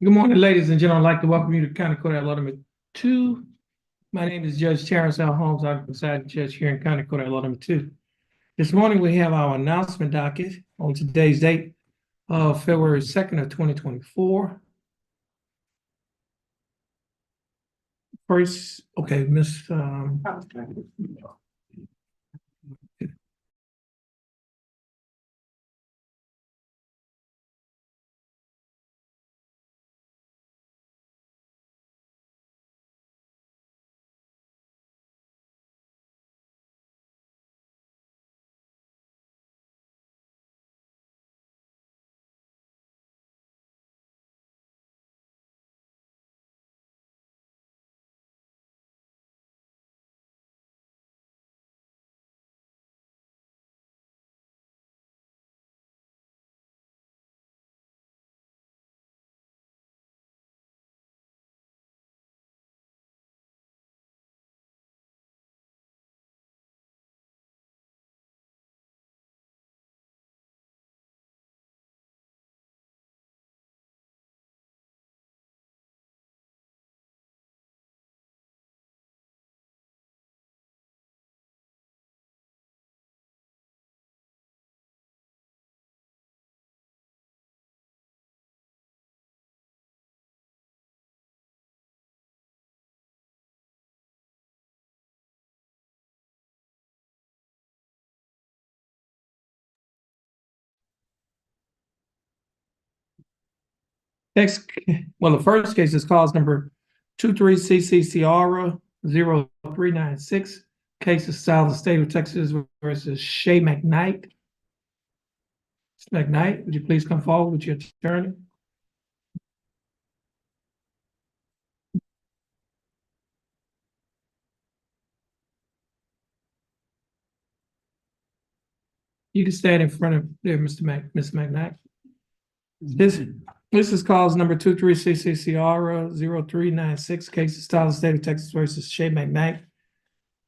Good morning, ladies and gentlemen. I'd like to welcome you to County Court at Law Number 2. My name is Judge Terrence Holmes. I'm the presiding judge here in County Court at Law Number 2. This morning, we have our announcement docket on today's date of February 2nd of 2024. First, okay, Miss next, well, the first case is cause number 23CC Sierra 0396. Case is style the state of Texas versus Shay McKnight. Ms. McKnight, would you please come forward with your attorney? You can stand in front of there, Ms. McKnight. This is cause number 23CC Sierra 0396. Case of style the state of Texas versus Shay McKnight.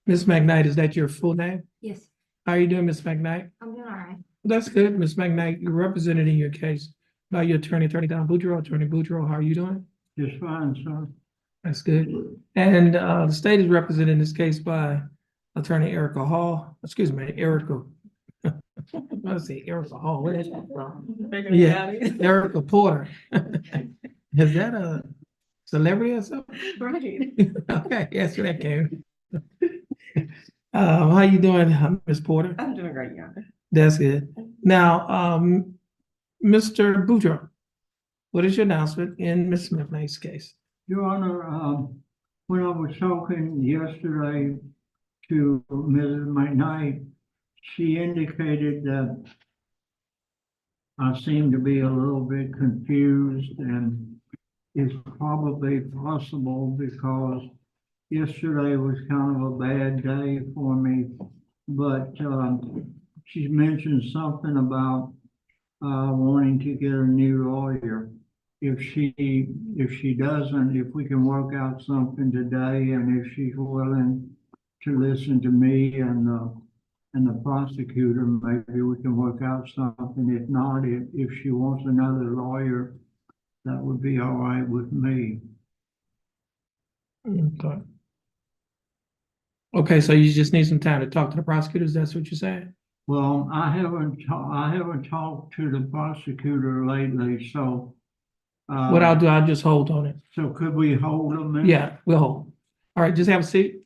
Ms. McKnight, is that your full name? Yes, How are you doing, Ms. McKnight? I'm doing all right. That's good, Ms. McKnight. You're represented in your case by your attorney, Attorney Don Boudreaux. Attorney Boudreaux, how are you doing? Just fine, sir. That's good. And the state is represented in this case by Attorney Erica Hall. Excuse me, Erica. I say Erica Hall. Where is that from? Yeah, Erica Porter. Is that a celebrity or something? Right. Okay, yes, where that came. How you doing, Ms. Porter? I'm doing great, yeah. That's good. Now, Mr. Boudreaux, what is your announcement in Ms. McKnight's case? Your Honor, when I was talking yesterday to Mrs. McKnight, she indicated that I seemed to be a little bit confused, and it's probably possible because yesterday was kind of a bad day for me. But she mentioned something about wanting to get a new lawyer. If she doesn't, if we can work out something today, and if she's willing to listen to me and the prosecutor, maybe we can work out something. If not, if she wants another lawyer, that would be all right with me. Okay. Okay, so you just need some time to talk to the prosecutors. That's what you're saying? Well, I haven't talked to the prosecutor lately, so. What I'll do, I'll just hold on it. So could we hold a minute? Yeah, we'll hold. All right, just have a seat.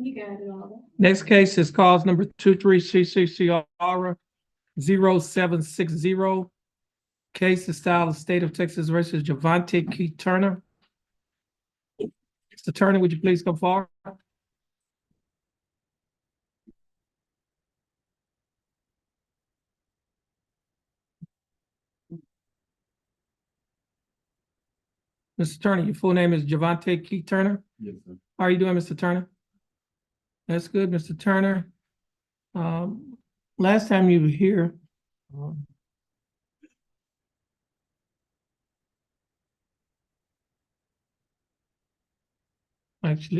You got it all. Next case is cause number 23CCCR 0760. Case is style of state of Texas versus Javante Keith Turner. Mr. Turner, would you please come forward? Mr. Turner, your full name is Javante Keith Turner? Yes, sir. How are you doing, Mr. Turner? That's good, Mr. Turner. Last time you were here,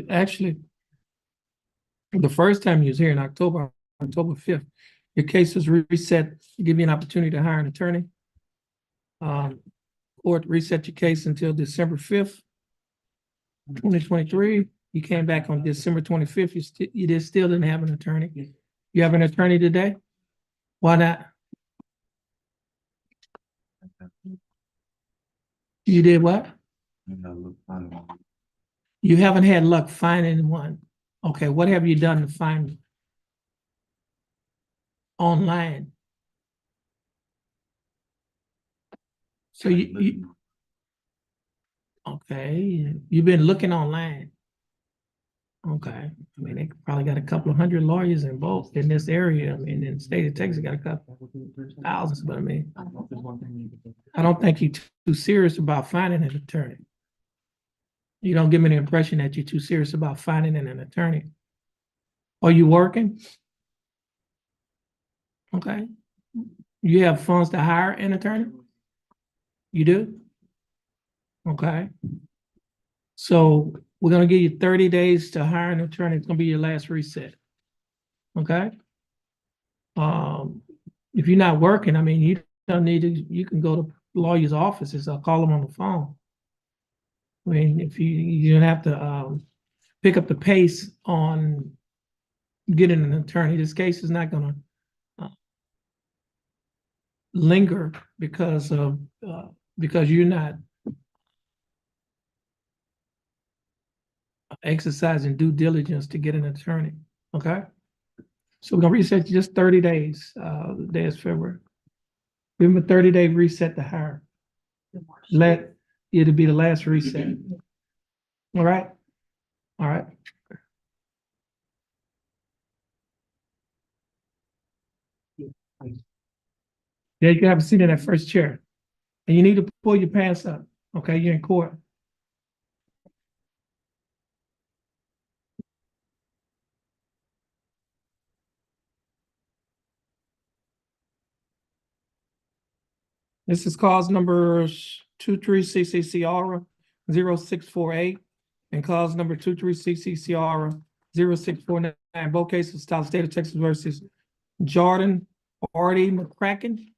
actually, the first time you was here in October 5th, your case was reset to give you an opportunity to hire an attorney. Court reset your case until December 5th, 2023. You came back on December 25th. You still didn't have an attorney. You have an attorney today? Why not? You did what? You haven't had luck finding one. Okay, what have you done to find one? Online? So okay, you've been looking online. Okay, I mean, they probably got a couple of hundred lawyers involved in this area. I mean, in the state of Texas, got a couple thousands, but I mean, I don't think you're too serious about finding an attorney. You don't give me the impression that you're too serious about finding an attorney. Are you working? Okay. You have funds to hire an attorney? You do? Okay. So we're gonna give you 30 days to hire an attorney. It's gonna be your last reset. Okay? If you're not working, I mean, you don't need to, you can go to lawyers' offices or call them on the phone. I mean, if you don't have to pick up the pace on getting an attorney. This case is not gonna linger because you're not exercising due diligence to get an attorney. Okay? So we're gonna reset just 30 days. The day is February. Give them a 30-day reset to hire. It'll be the last reset. All right? All right. Yeah, you can have a seat in that first chair. And you need to pull your pants up. Okay, you're in court. This is cause number 23CCCR 0648 and cause number 23CCCR 0649. Both cases, style state of Texas versus Jordan Artie McCracken.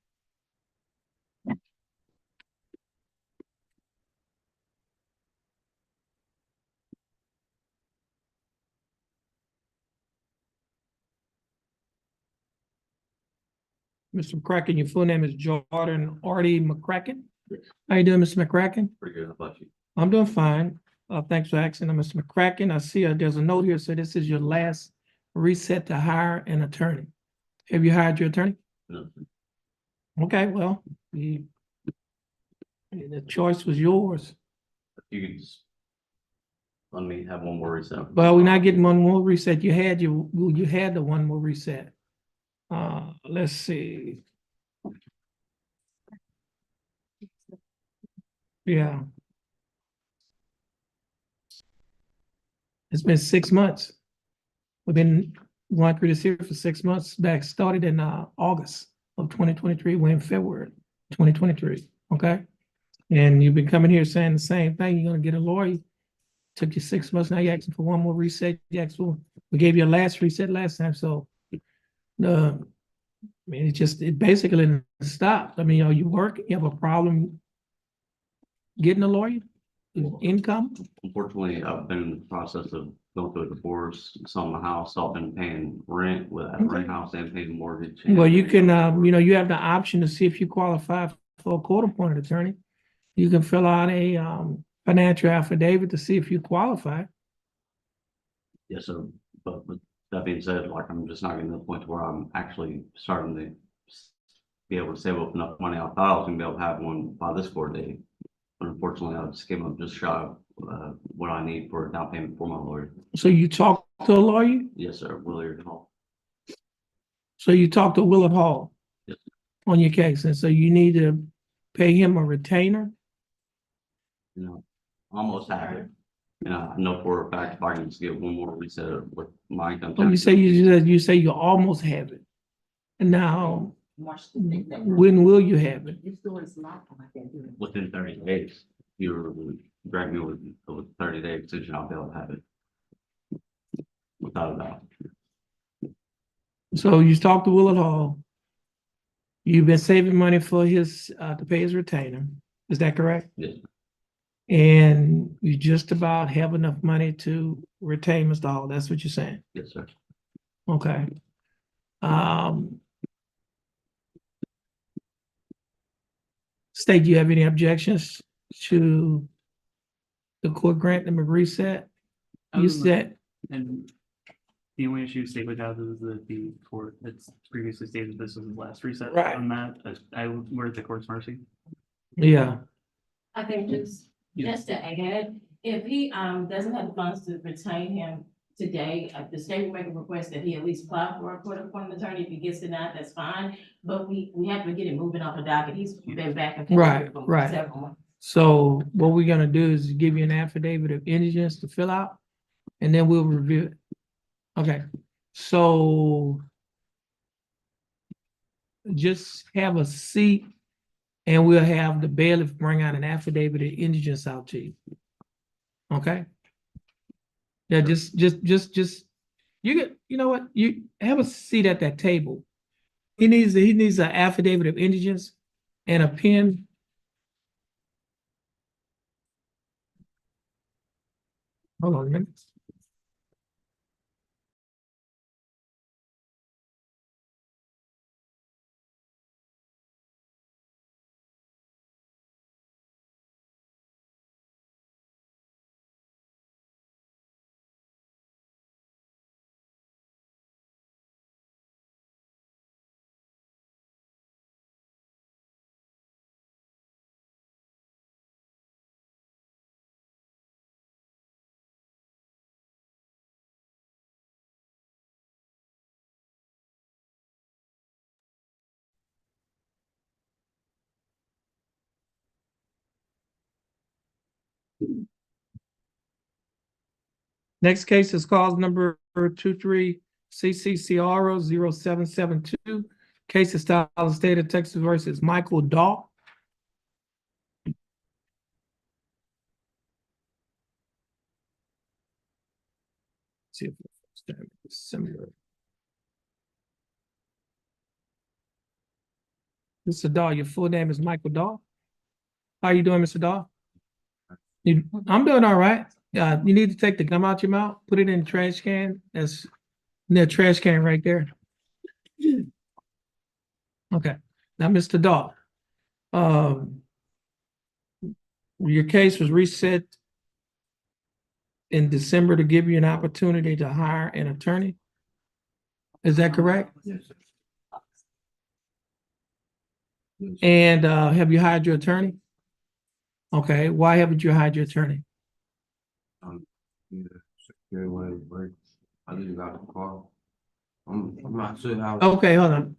Mr. McCracken, your full name is Jordan Artie McCracken. How you doing, Mr. McCracken? Pretty good. How about you? I'm doing fine. Thanks for asking, Mr. McCracken. I see there's a note here, so this is your last reset to hire an attorney. Have you hired your attorney? No. Okay, well, the choice was yours. You could just let me have one more reset. Well, we're not getting one more reset. You had the one more reset. Let's see. Yeah. It's been 6 months. We've been going through this here for 6 months. Back started in August of 2023. We're in February 2023. Okay. And you've been coming here saying the same thing. You're gonna get a lawyer. Took you 6 months. Now you're asking for one more reset. You asked for, we gave you a last reset last time. So I mean, it basically stopped. I mean, are you working? You have a problem getting a lawyer? Income? Unfortunately, I've been in the process of going through a divorce, selling my house. I've been paying rent with a rent house and paying mortgage. Well, you can, you have the option to see if you qualify for a court-appointed attorney. You can fill out a financial affidavit to see if you qualify. Yes, sir. But with that being said, like, I'm just not getting to the point where I'm actually starting to be able to save up enough money. I thought I was gonna be able to have one by this court date. But unfortunately, I just came up just shy of, what I need for a down payment for my lawyer. So you talked to a lawyer? Yes, sir, Willard Hall. So you talked to Willard Hall? Yes. On your case, and so you need to pay him a retainer? You know, almost have it. And I know for a fact if I can just get one more reset with my income Oh, you tax. say you say you almost have it. And now, when will you have it? Within 30 days, you're drag me with 30-day extension, I'll be able to have it. Without a doubt. So you talked to Willard Hall. You've been saving money for his, to pay his retainer. Is that correct? Yes. And you just about have enough money to retain Mr. Hall. That's what you're saying? Yes, sir. Okay. State, do you have any objections to the court grant them a reset? You said, And the only issue state would have is that the court that's previously stated this was the last reset Right. on that. We're at the court's mercy. yeah, I think just to add, if he, doesn't have the funds to retain him today, the state will make a request that he at least apply for a court-appointed attorney. If he gets denied, that's fine, but we have to get him moving off the docket. He's been back and forth Right, for right. several months. so what we're gonna do is give you an affidavit of indigence to fill out, and then we'll review it. Okay, so just have a seat, and we'll have the bailiff bring out an affidavit of indigence out to you. Okay? Yeah, just, you get, you know what, you have a seat at that table. He needs an affidavit of indigence and a pen. Hold on a minute. Next case is cause number 23 CCCR 0772. Case is style of state of Texas versus Michael Daw. See if it's similar. Mr. Daw, your full name is Michael Daw. How you doing, Mr. Daw? I'm doing all right. You need to take the gum out your mouth, put it in the trash can. That's in the trash can right there. Okay. Now, Mr. Daw, your case was reset in December to give you an opportunity to hire an attorney. Is that correct? Yes, sir. Yes. And have you hired your attorney? Okay, why haven't you hired your attorney? Yeah, secure way to work. I just got a call. I'm not sure how. Okay, hold on.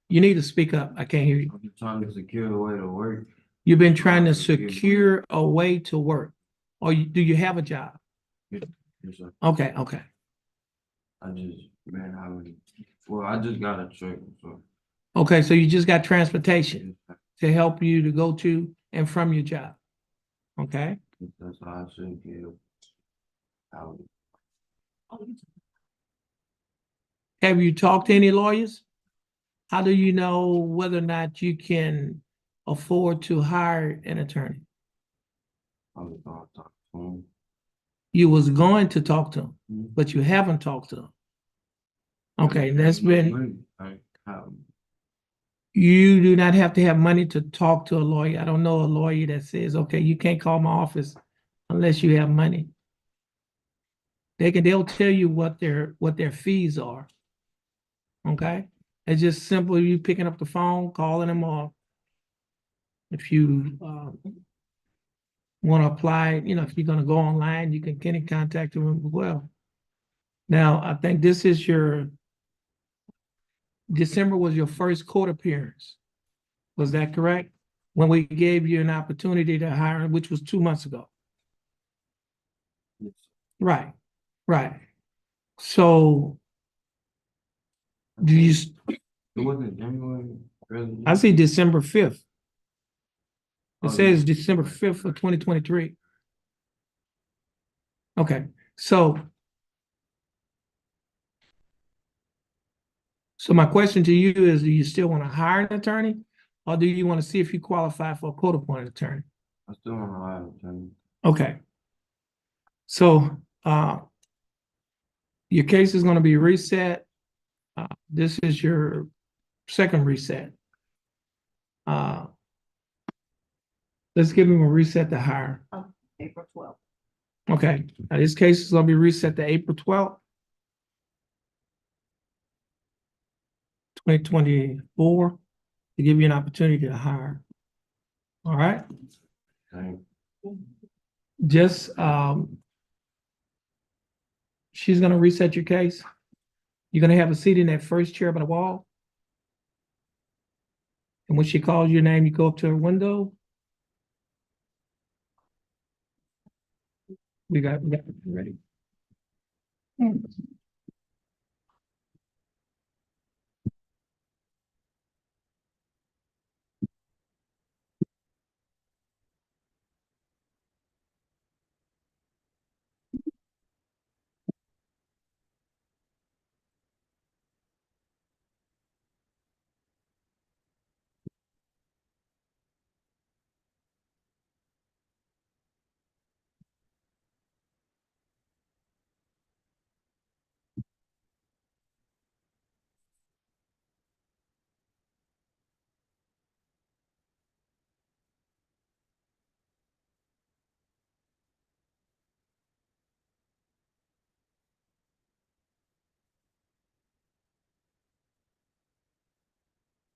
You need to speak up. I can't hear you. I'm just trying to secure a way to work. You've been trying to secure a way to work. Or do you have a job? Yes, sir. Okay. I just, man, I just got a truck, so. Okay, so you just got transportation Yes, to help you to go to and from your job. Okay, that's how I should give. Out. have you talked to any lawyers? How do you know whether or not you can afford to hire an attorney? I was gonna talk to him. You was going to talk to them, Mhm. but you haven't talked to them. Okay, that's been, you do not have to have money to talk to a lawyer. I don't know a lawyer that says, okay, you can't call my office unless you have money. they'll tell you what their fees are. Okay? It's just simple, you picking up the phone, calling them, or if you want to apply, if you're gonna go online, you can get in contact with them as well. Now, I think this is December was your first court appearance. Was that correct? When we gave you an opportunity to hire, which was 2 months ago. Right, right. So do you, It wasn't January. I see December 5th. It says December 5th of 2023. Okay, so my question to you is, do you still want to hire an attorney? Or do you want to see if you qualify for a court-appointed attorney? I still want to hire an attorney. Okay. So your case is going to be reset. This is your second reset. Let's give him a reset to hire. April 12th. Okay, now this case is going to be reset to April 12th, 2024, to give you an opportunity to hire. All right? Okay. Just, she's going to reset your case. You're going to have a seat in that first chair by the wall. And when she calls your name, you go up to her window. We got it ready.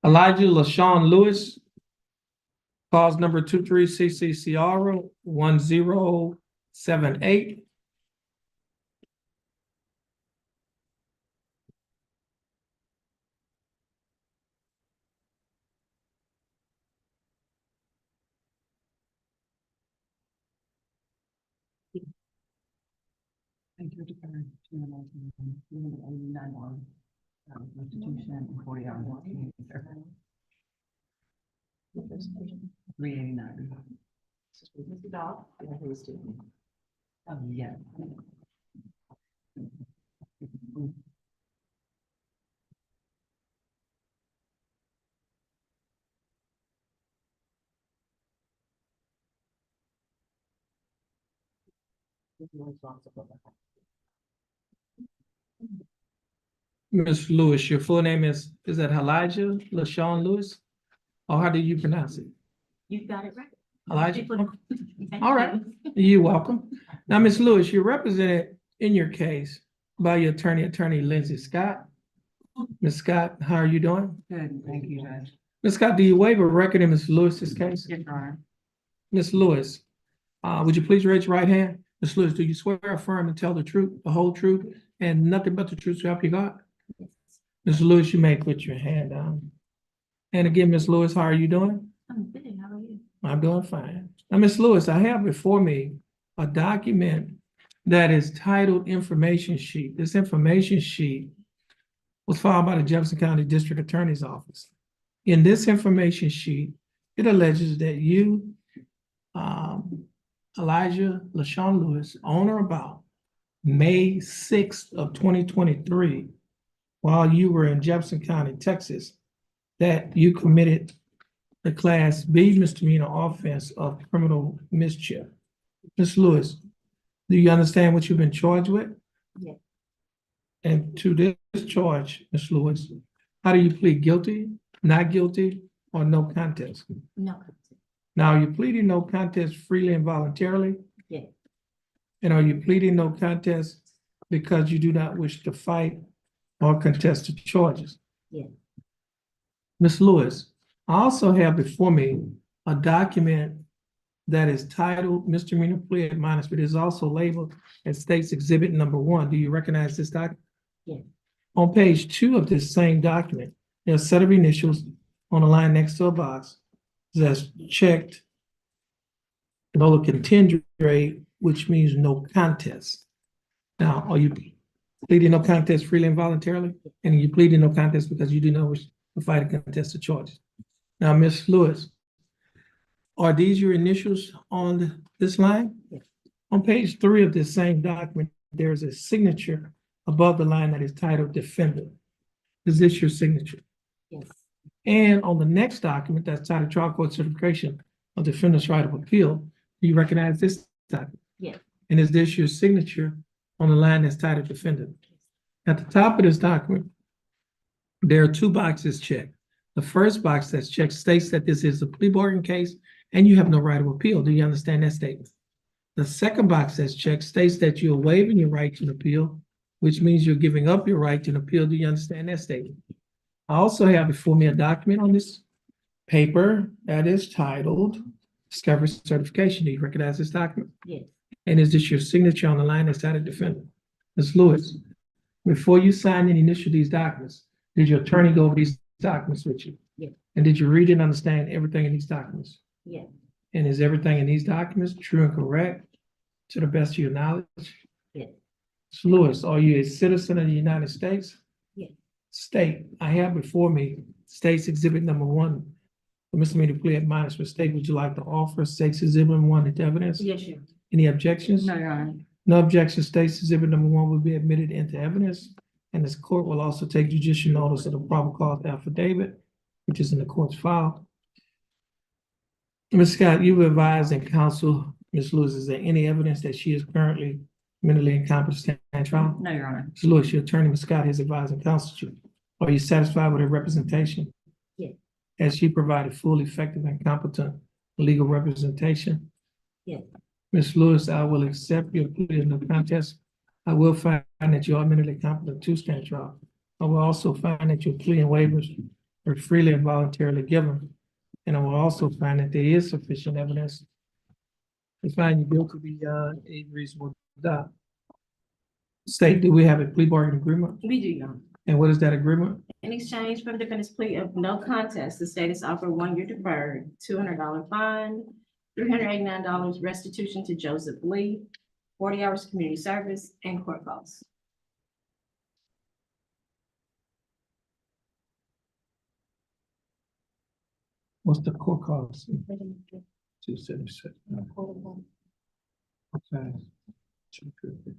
Elijah LaShawn Lewis, cause number 23CCCR 1078. Thank you, Constitution and 40 hours. 389. Mr. Dog, yeah, who is student? Yeah. Ms. Lewis, your full name is that Elijah LaShawn Lewis? Or how do you pronounce it? You got it right. Elijah? Thank All right. you. You're welcome. Now, Ms. Lewis, you're represented in your case by your attorney Lindsay Scott. Ms. Scott, how are you doing? Good, thank you, Judge. Ms. Scott, do you waive a record in Ms. Lewis's case? Yes, Your Honor. Ms. Lewis, would you please raise your right hand? Ms. Lewis, do you swear or affirm to tell the truth, the whole truth, and nothing but the truth to help you God? Ms. Lewis, you may put your hand down. And again, Ms. Lewis, how are you doing? I'm good, how are you? I'm doing fine. Now, Ms. Lewis, I have before me a document that is titled information sheet. This information sheet was filed by the Jefferson County District Attorney's Office. In this information sheet, it alleges that you, Elijah LaShawn Lewis, on or about May 6th of 2023, while you were in Jefferson County, Texas, that you committed the Class B misdemeanor offense of criminal mischief. Ms. Lewis, do you understand what you've been charged with? Yes. And to this charge, Ms. Lewis, how do you plead guilty, not guilty, or no contest? No. Now, are you pleading no contest freely and voluntarily? Yes. And are you pleading no contest because you do not wish to fight or contest the charges. Yeah. Ms. Lewis, I also have before me a document that is titled misdemeanor plea admonishment, but is also labeled as State's Exhibit Number 1. Do you recognize this document? Yeah. On page 2 of this same document, there's a set of initials on the line next to a box that's checked no contendere, which means no contest. Now, are you pleading no contest freely and voluntarily? And you pleading no contest because you do not wish to fight or contest the charges. Now, Ms. Lewis, are these your initials on this line? Yes. On page 3 of this same document, there's a signature above the line that is titled defendant. Is this your signature? Yes. And on the next document that's titled trial court certification of defendant's right of appeal, do you recognize this document? Yes. And is this your signature on the line that's titled defendant? At the top of this document, there are 2 boxes checked. The first box that's checked states that this is a plea bargain case and you have no right of appeal. Do you understand that statement? The second box that's checked states that you're waiving your right to an appeal, which means you're giving up your right to an appeal. Do you understand that statement? I also have before me a document on this paper that is titled Discovery Certification. Do you recognize this document? Yes. And is this your signature on the line that's titled defendant? Ms. Lewis, before you signed and initialed these documents, did your attorney go over these documents with you? Yes. And did you read and understand everything in these documents? Yes. And is everything in these documents true and correct to the best of your knowledge? Yes. Ms. Lewis, are you a citizen of the United States? Yes. State, I have before me State's Exhibit Number 1, the misdemeanor plea admonishment. State, would you like to offer State's Exhibit Number 1 into evidence? Yes, sure. Any objections? No, Your Honor. No objection. State's Exhibit Number 1 will be admitted into evidence, and this court will also take judicial notice of the probable cause affidavit, which is in the court's file. Ms. Scott, you advised and counsel Ms. Lewis, is there any evidence that she is currently mentally incompetent to stand trial? No, Your Honor. Ms. Lewis, your attorney, Ms. Scott, has advised and counseled you. Are you satisfied with her representation? Yes. Has she provided full, effective, and competent legal representation? Yes. Ms. Lewis, I will accept your plea of no contest. I will find that you are mentally competent to stand trial. I will also find that your plea and waivers are freely and voluntarily given. And I will also find that there is sufficient evidence to find you guilty beyond a reasonable doubt. State, do we have a plea bargain agreement? We do, Your Honor. And what is that agreement? In exchange for the defendant's plea of no contest, the state is offered 1 year deferred, $200 fine, $389 restitution to Joseph Lee, 40 hours community service, and court costs. What's the court cost? 276. Okay. 250.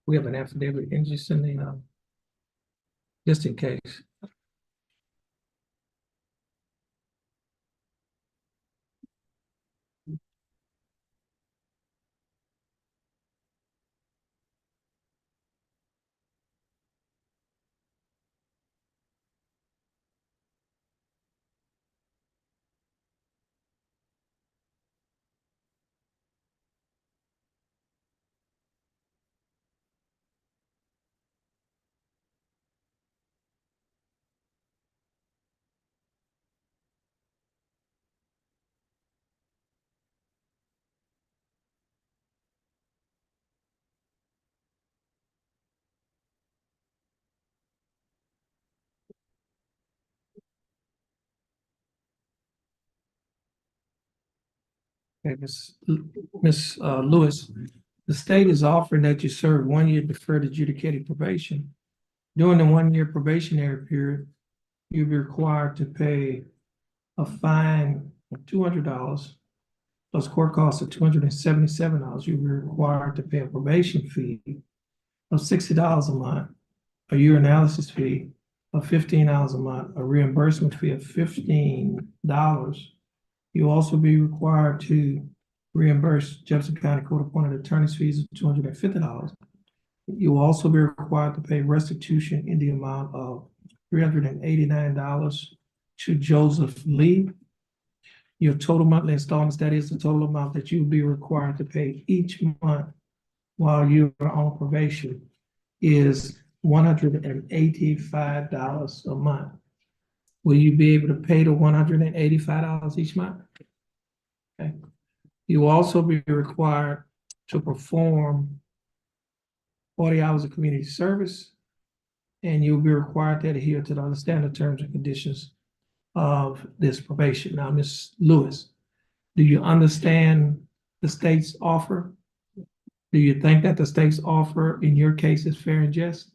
We have an affidavit in just in the, just in case. Okay, Miss Lewis, the state is offering that you serve 1 year deferred adjudicated probation. During the 1 year probationary period, you'll be required to pay a fine of $200 plus court costs of $277. You'll be required to pay a probation fee of $60 a month, a urinalysis fee of $15 a month, a reimbursement fee of $15. You'll also be required to reimburse Jefferson County Court appointed attorney's fees of $250. You will also be required to pay restitution in the amount of $389 to Joseph Lee. Your total monthly installments, that is the total amount that you'll be required to pay each month while you are on probation, is $185 a month. Will you be able to pay the $185 each month? Okay. You will also be required to perform 40 hours of community service, and you'll be required to adhere to the other standard terms and conditions of this probation. Now, Ms. Lewis, do you understand the state's offer? Do you think that the state's offer in your case is fair and just?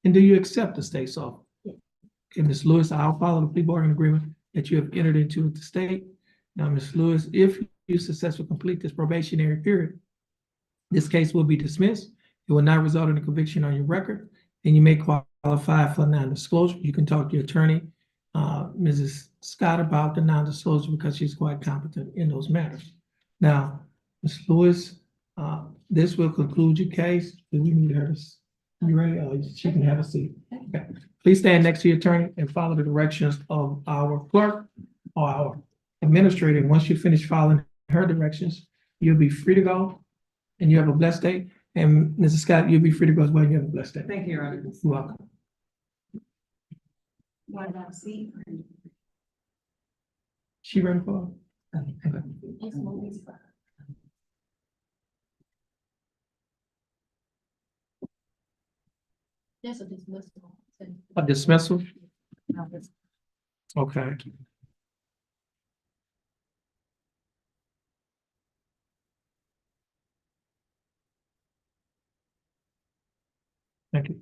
And do you accept the state's offer? Okay, Ms. Lewis, I'll follow the plea bargaining agreement that you have entered into with the state. Now, Ms. Lewis, if you successfully complete this probationary period, this case will be dismissed. It will not result in a conviction on your record, and you may qualify for non-disclosure. You can talk to your attorney, Mrs. Scott, about the non-disclosure because she's quite competent in those matters. Now, Ms. Lewis, this will conclude your case. Do we need her to, you ready? She can have a seat. Okay. Please stand next to your attorney and follow the directions of our clerk or our administrator. And once you finish following her directions, you'll be free to go, and you have a blessed day. And Mrs. Scott, you'll be free to go as well. You have a blessed day. Thank you, Your Honor. You're welcome. Want to have a seat? She ready for it? Yes, ma'am. There's a dismissal. A dismissal? Okay. Thank you.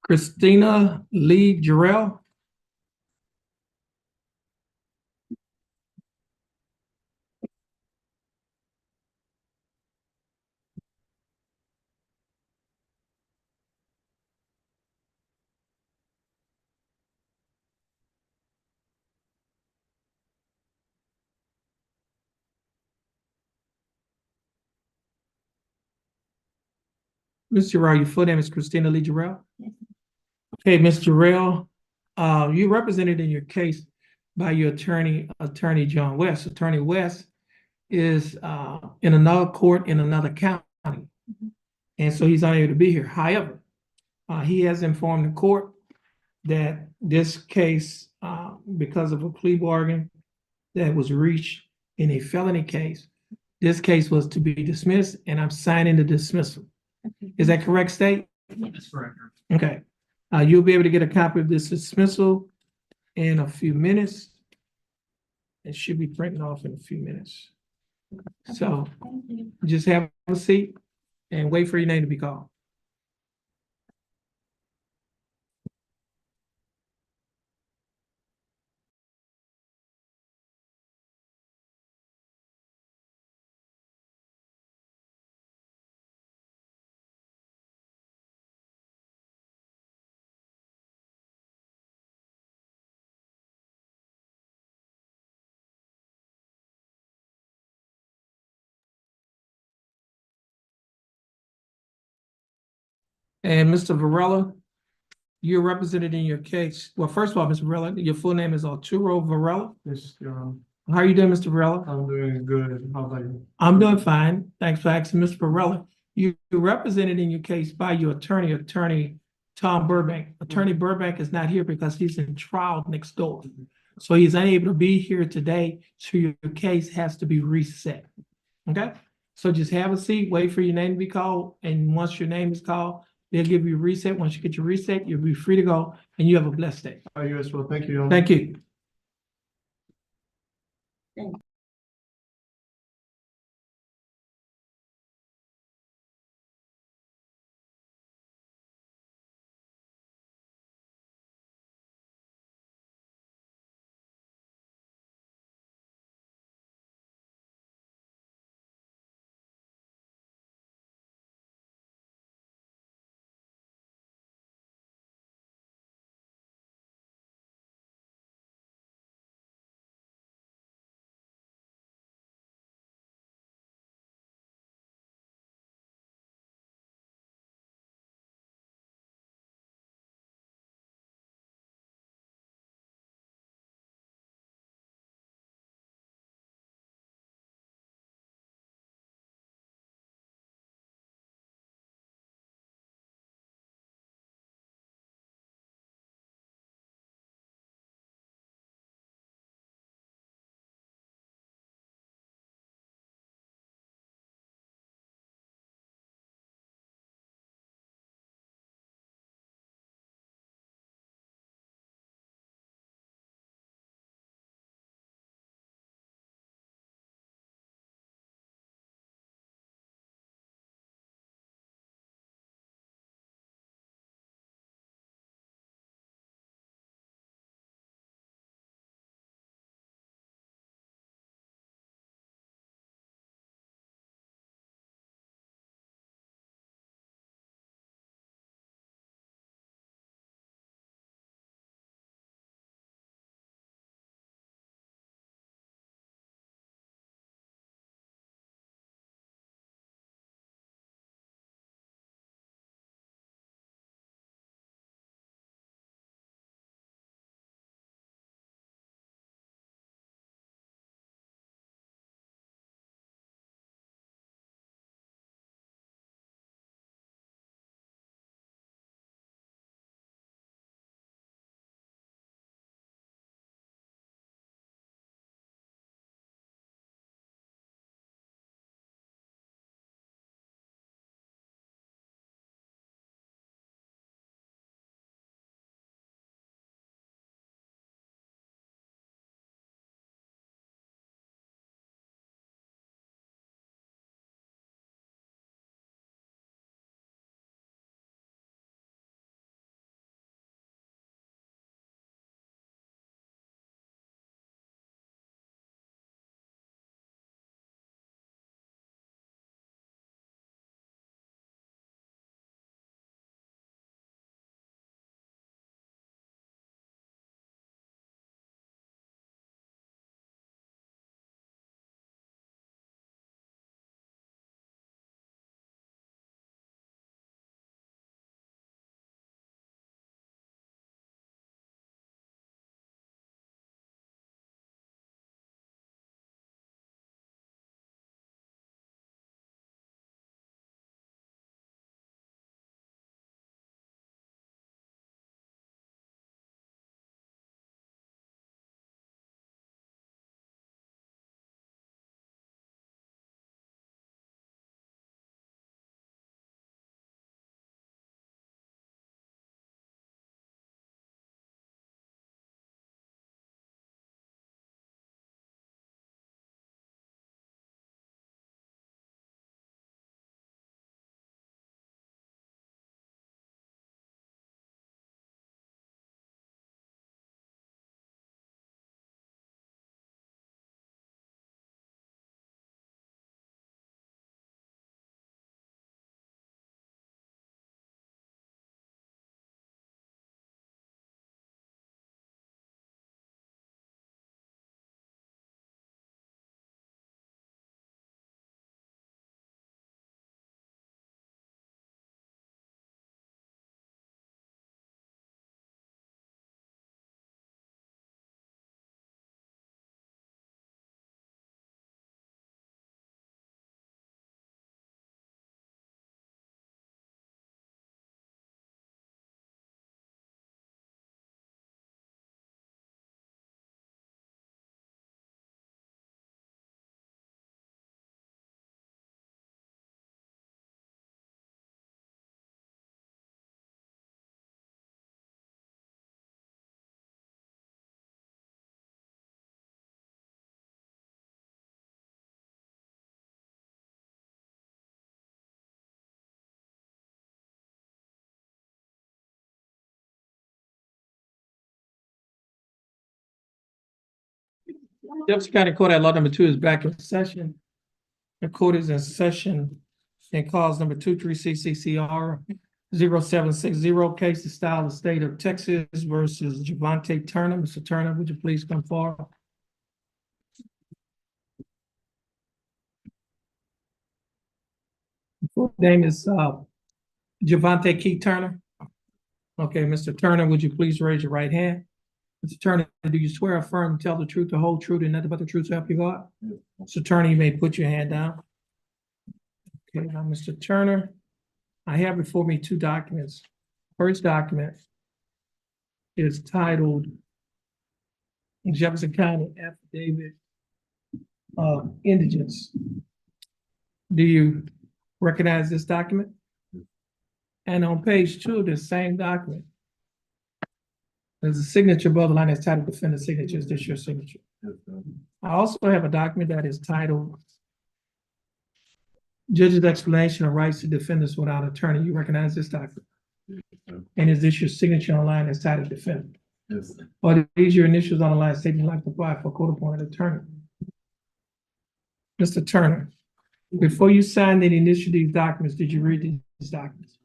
Christina Lee Jarrell. Ms. Jarrell, your full name is Christina Lee Jarrell? Yes. Okay, Ms. Jarrell, you represented in your case by your attorney, Attorney John West. Attorney West is in another court in another county. And so he's unable to be here. However, he has informed the court that this case, because of a plea bargain that was reached in a felony case, this case was to be dismissed, and I'm signing the dismissal. Is that correct, State? That's correct. Okay. You'll be able to get a copy of this dismissal in a few minutes. It should be printing off in a few minutes. So just have a seat and wait for your name to be called. And Mr. Varela, you're represented in your case. Well, first of all, Mr. Varela, your full name is Arturo Varela. Yes, How are you doing, Mr. Varela? I'm doing good. How about you? I'm doing fine. Thanks for asking, Mr. Varela. You're represented in your case by your attorney, Attorney Tom Burbank. Attorney Burbank is not here because he's in trial next door. So he's unable to be here today, so your case has to be reset. Okay? So just have a seat, wait for your name to be called, and once your name is called, They'll give you a reset. Once you get your reset, you'll be free to go, and you have a blessed day. You as well. Thank you. Thank you. Jefferson County Court at Law number 2 is back in session. The court is in session in cause number 23CCCR 0760, case to style the state of Texas versus Javante Turner. Mr. Turner, would you please come forward? Full name is Javante Keith Turner. Okay, Mr. Turner, would you please raise your right hand? Mr. Turner, do you swear, affirm, tell the truth, the whole truth, and nothing but the truth, so help you God? Mr. Turner, you may put your hand down. Okay, now, Mr. Turner, I have before me two documents. First document is titled Jefferson County Affidavit of Indigence. Do you recognize this document? And on page 2 of the same document, there's a signature above the line that's titled Defendant Signature. Is this your signature? I also have a document that is titled Judge's Explanation of Rights to Defendants Without Attorney. You recognize this document? And is this your signature on the line that's titled Defendant? Yes. Or are these your initials on the line stating you'd like to apply for a court-appointed attorney? Mr. Turner, before you signed and initialed these documents, did you read these documents?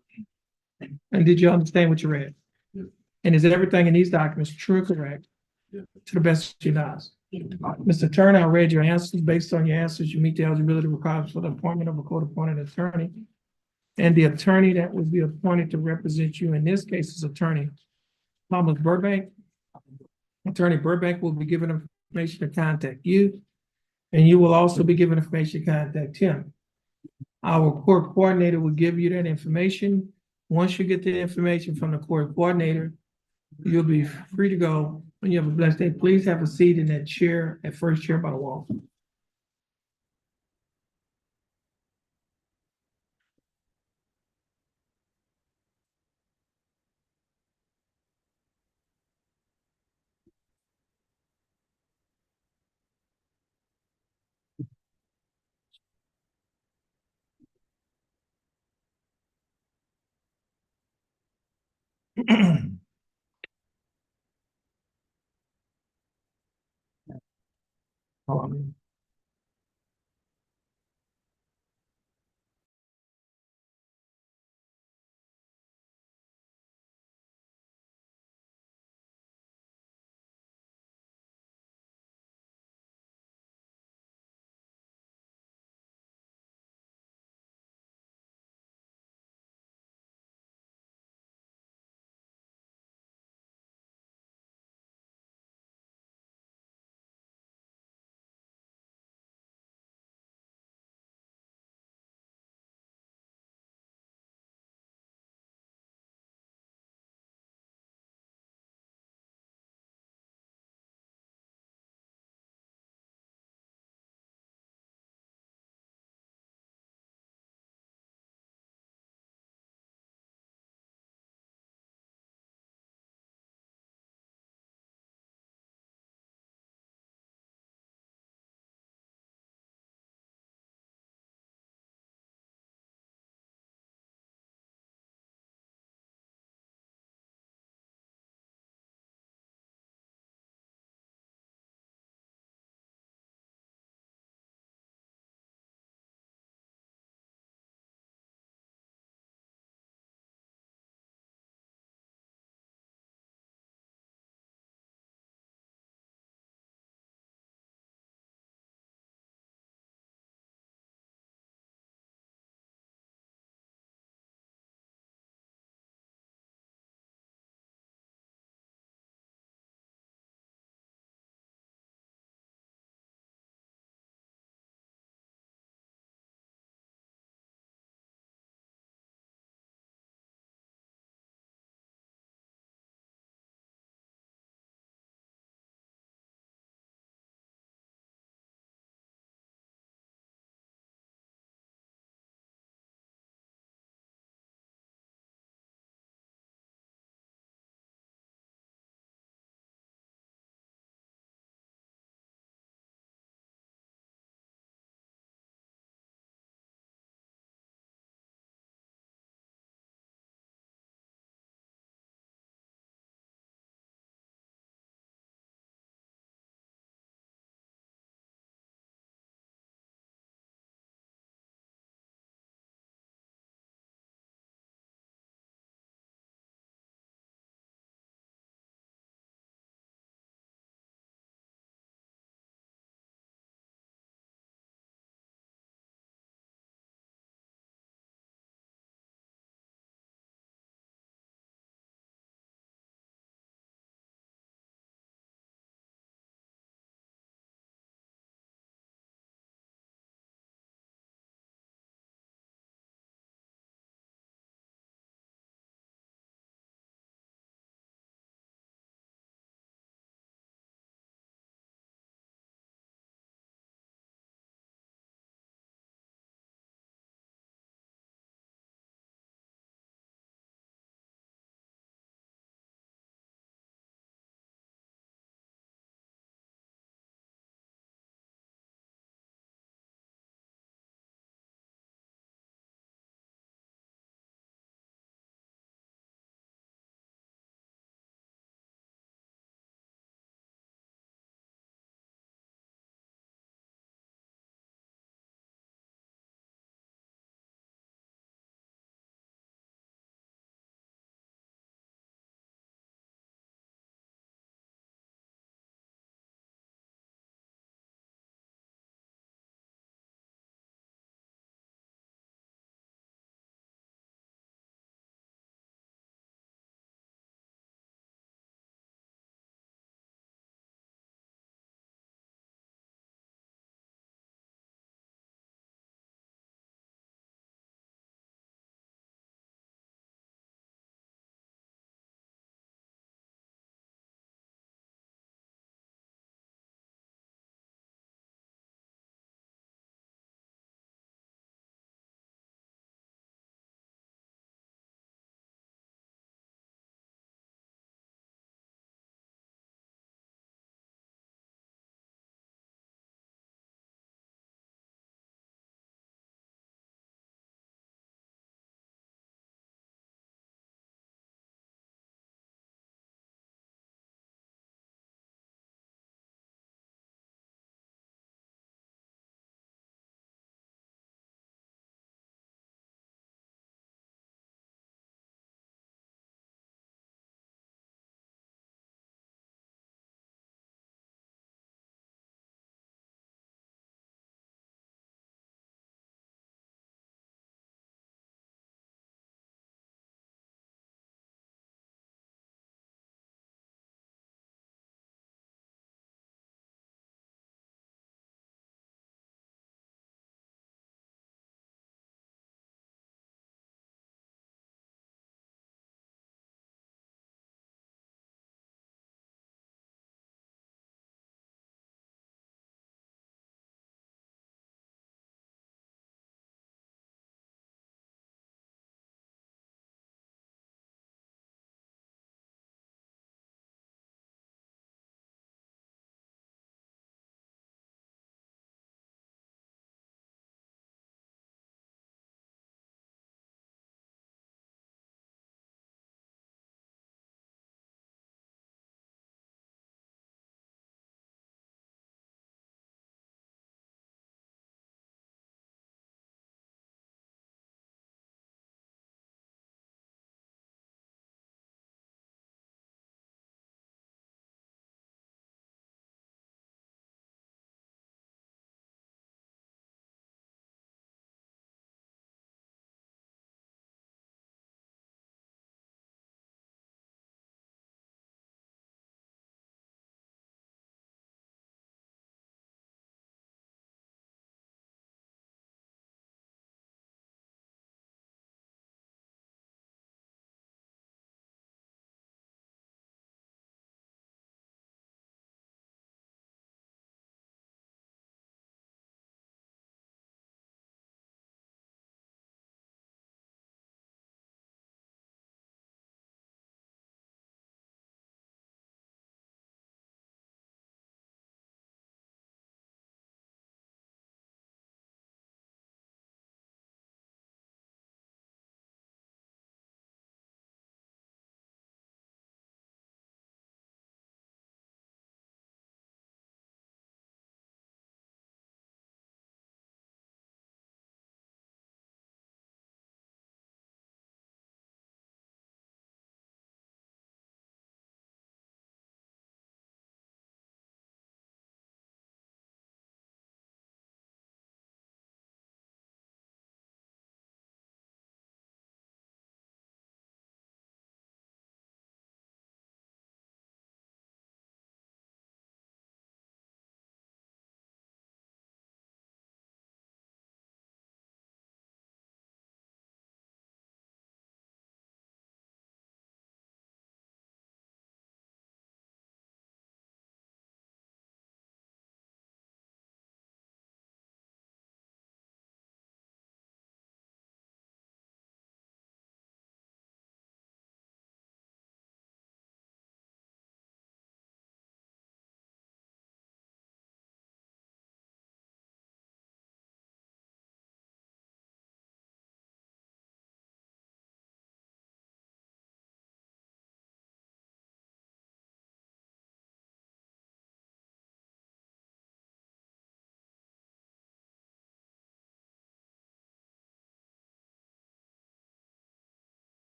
And did you understand what you read? Yes. And is everything in these documents true and correct? Yes. To the best of your knowledge? Mr. Turner, I read your answers. Based on your answers, you meet the eligibility requirements for the appointment of a court-appointed attorney. And the attorney that would be appointed to represent you in this case is Attorney Thomas Burbank. Attorney Burbank will be given information to contact you, and you will also be given information to contact him. Our court coordinator will give you that information. Once you get the information from the court coordinator, you'll be free to go. When you have a blessed day, please have a seat in that chair, that first chair by the wall. Hold on.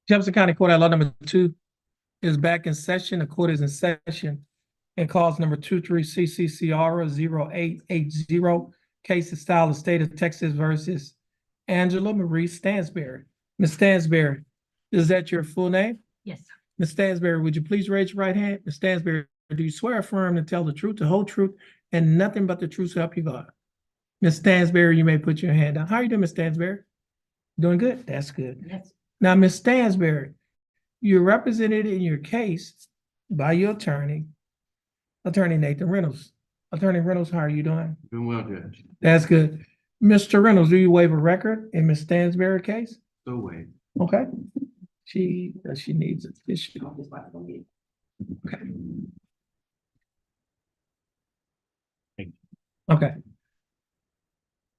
Jefferson County Court at Law number 2 is back in session. The court is in session. And cause number 23 CCCR 0880, case of style of state of Texas versus Angela Marie Stansberry. Ms. Stansberry, is that your full name? Yes, sir. Ms. Stansberry, would you please raise your right hand? Ms. Stansberry, do you swear or affirm to tell the truth, the whole truth, and nothing but the truth so help you God? Ms. Stansberry, you may put your hand down. How are you doing, Ms. Stansberry? Doing good? That's good. Yes. Now, Ms. Stansberry, you're represented in your case by your attorney, Attorney Nathan Reynolds. Attorney Reynolds, how are you doing? Doing well, Judge. That's good. Mr. Reynolds, do you waive a record in Ms. Stansberry case? So wait. Okay. She needs it. Okay. Okay.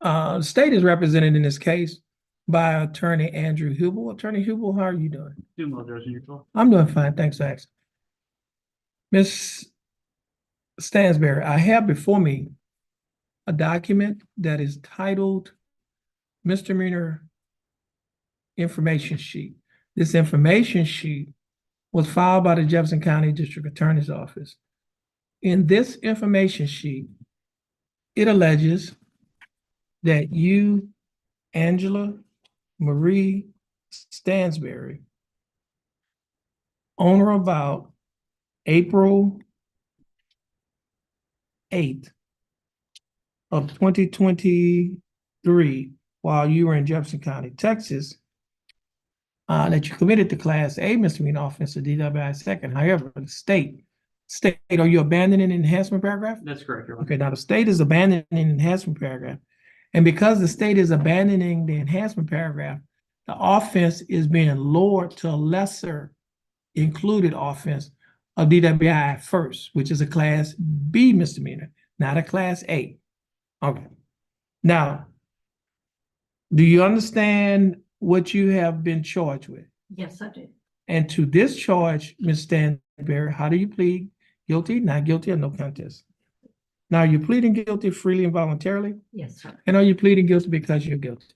The state is represented in this case by Attorney Andrew Hubel. Attorney Hubel, how are you doing? Doing well, Judge, and yourself? I'm doing fine, thanks, Max. Ms. Stansberry, I have before me a document that is titled Misdemeanor Information Sheet. This information sheet was filed by the Jefferson County District Attorney's Office. In this information sheet, it alleges that you, Angela Marie Stansberry, on or about April 8th of 2023, while you were in Jefferson County, Texas, that you committed the Class A misdemeanor offense of DWI second. However, the state, are you abandoning the enhancement paragraph? That's correct, Your Honor. Okay, now the state is abandoning the enhancement paragraph. And because the state is abandoning the enhancement paragraph, the offense is being lowered to a lesser included offense of DWI first, which is a Class B misdemeanor, not a Class A. Okay. Now, do you understand what you have been charged with? Yes, I do. And to this charge, Ms. Stansberry, how do you plead? Guilty, not guilty, or no contest? Now, are you pleading guilty freely and voluntarily? Yes, sir. And are you pleading guilty because you're guilty?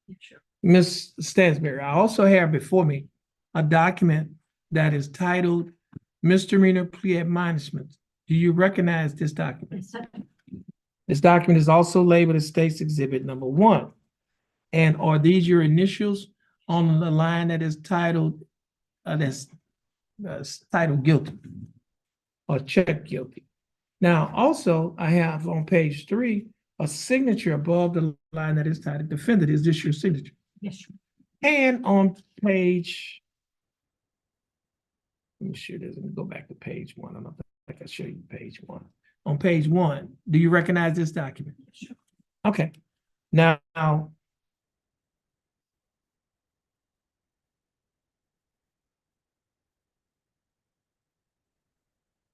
Yes, sure. Ms. Stansberry, I also have before me a document that is titled Misdemeanor Plea Admonishment. Do you recognize this document? Yes, sir. This document is also labeled as State's Exhibit Number 1. And are these your initials on the line that is titled, titled guilty or check guilty? Now, also, I have on page 3 a signature above the line that is titled defendant. Is this your signature? Yes, sure. And on page, let me show this. Let me go back to page 1. I don't think I show you page 1. On page 1, do you recognize this document? Yes, sure. Okay. Now,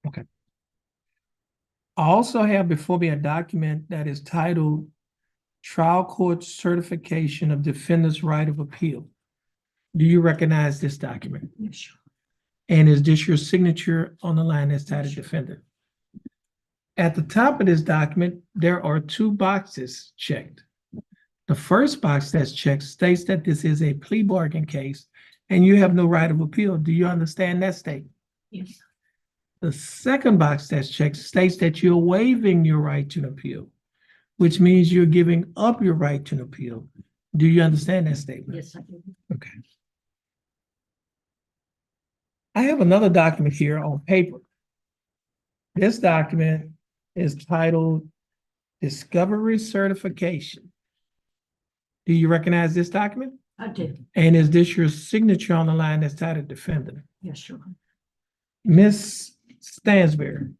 okay. I also have before me a document that is titled Trial Court Certification of Defendant's Right of Appeal. Do you recognize this document? Yes, sure. And is this your signature on the line that's titled defendant? At the top of this document, there are 2 boxes checked. The first box that's checked states that this is a plea bargain case and you have no right of appeal. Do you understand that statement? Yes, sir. The second box that's checked states that you're waiving your right to an appeal, which means you're giving up your right to an appeal. Do you understand that statement? Yes, I do. Okay. I have another document here on paper. This document is titled Discovery Certification. Do you recognize this document? I do. And is this your signature on the line that's titled defendant? Yes, sure. Ms. Stansberry,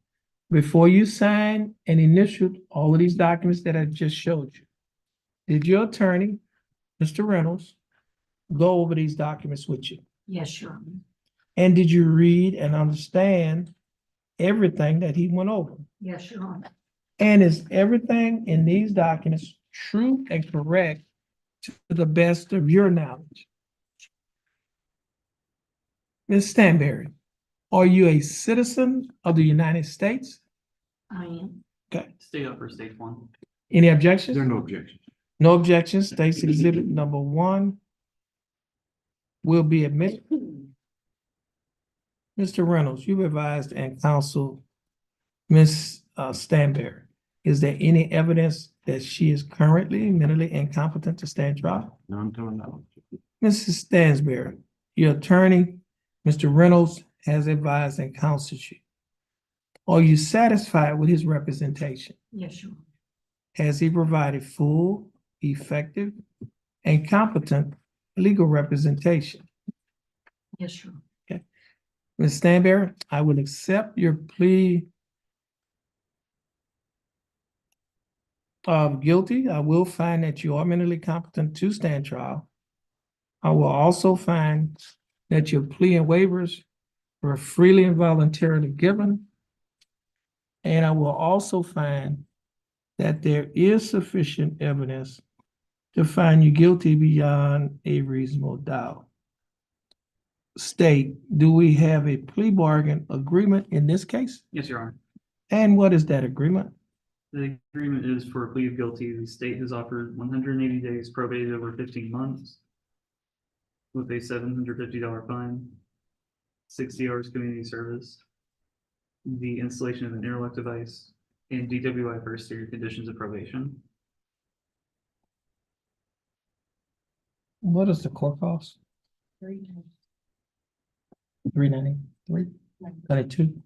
before you sign and initialed all of these documents that I just showed you, did your attorney, Mr. Reynolds, go over these documents with you? Yes, sure. And did you read and understand everything that he went over? Yes, sure. And is everything in these documents true and correct to the best of your knowledge? Ms. Stanberry, are you a citizen of the United States? I am. Okay. Stay up for stage 1. Any objections? There are no objections. No objections. State's Exhibit Number 1. will be admitted. Mr. Reynolds, you advised and counsel Ms. Stanberry. Is there any evidence that she is currently mentally incompetent to stand trial? None to my knowledge. Mrs. Stansberry, your attorney, Mr. Reynolds, has advised and counseled you. Are you satisfied with his representation? Yes, Your Honor. Has he provided full, effective, and competent legal representation? Yes, Your Honor. Ms. Stanberry, I will accept your plea of guilty. I will find that you are mentally competent to stand trial. I will also find that your plea and waivers were freely and voluntarily given. And I will also find that there is sufficient evidence to find you guilty beyond a reasonable doubt. State, do we have a plea bargain agreement in this case? Yes, Your Honor. And what is that agreement? The agreement is for a plea of guilty. The state has offered 180 days probated over 15 months with a $750 fine, 60 hours community service, the installation of an interlock device, and DWI for exterior conditions of probation. What is the court cost? $393, $92.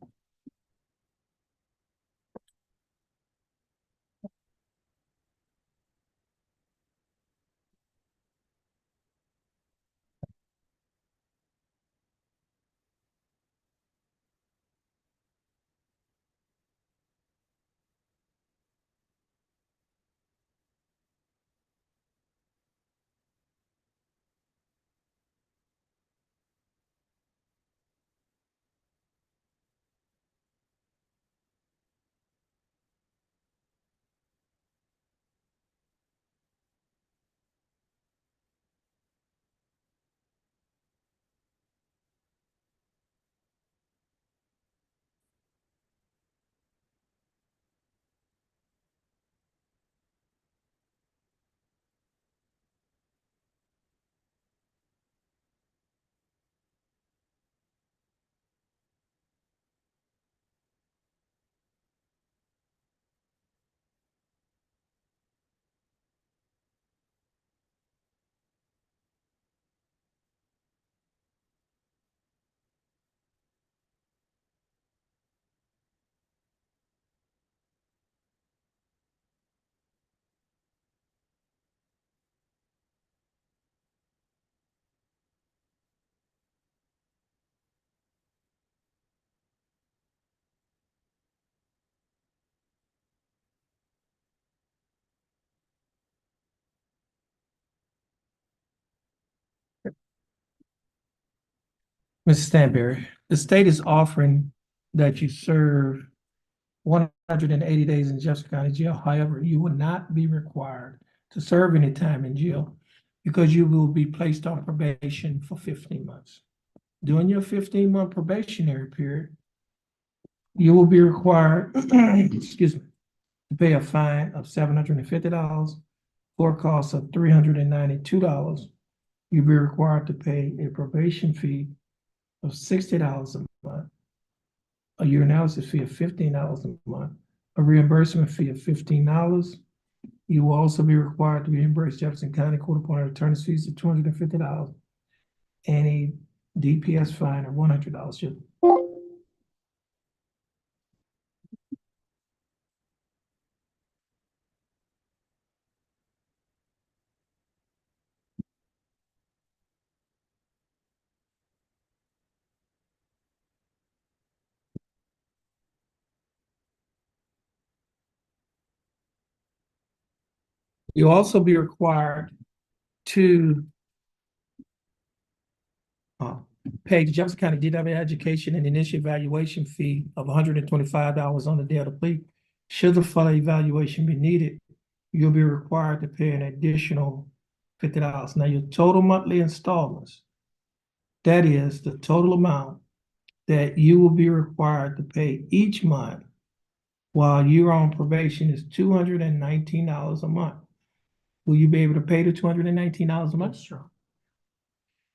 Mrs. Stanberry, the state is offering that you serve 180 days in Jefferson County Jail. However, you will not be required to serve any time in jail because you will be placed on probation for 15 months. During your 15-month probationary period, you will be required, excuse me, to pay a fine of $750, court costs of $392. You'll be required to pay a probation fee of $60 a month, a urinalysis fee of $15 a month, a reimbursement fee of $15. You will also be required to reimburse Jefferson County Court-appointed attorney's fees of $250 and a DPS fine of $100. You'll also be required to pay the Jefferson County DW Education and initial evaluation fee of $125 on the day of the plea. Should the full evaluation be needed, you'll be required to pay an additional $50. Now, your total monthly installments, that is the total amount that you will be required to pay each month while you're on probation, is $219 a month. Will you be able to pay the $219 a month? Yes, Your Honor.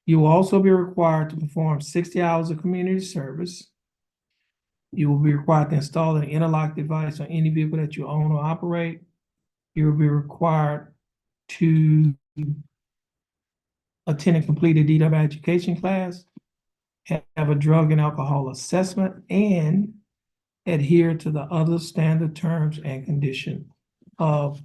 You will also be required to perform 60 hours of community service. You will be required to install an interlock device on any vehicle that you own or operate. You will be required to attend and complete a DW education class, have a drug and alcohol assessment, and adhere to the other standard terms and conditions of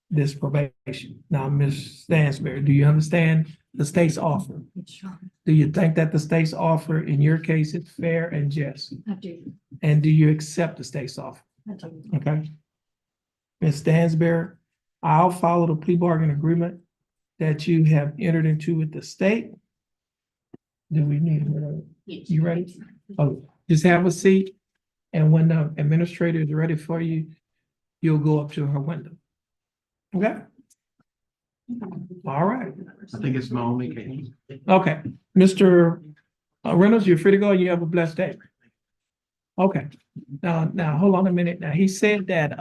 this probation. Now, Ms. Stansberry, do you understand the state's offer? Sure, Do you think that the state's offer in your case is fair and just? I do, And do you accept the state's offer? I do. Okay. Ms. Stansberry, I'll follow the plea bargain agreement that you have entered into with the state. Do we need, you ready? Oh, just have a seat. And when the administrator is ready for you, you'll go up to her window. Okay? All right. I think it's my only case. Okay, Mr. Reynolds, you're free to go. You have a blessed day. Okay, now, hold on a minute. Now, he said that,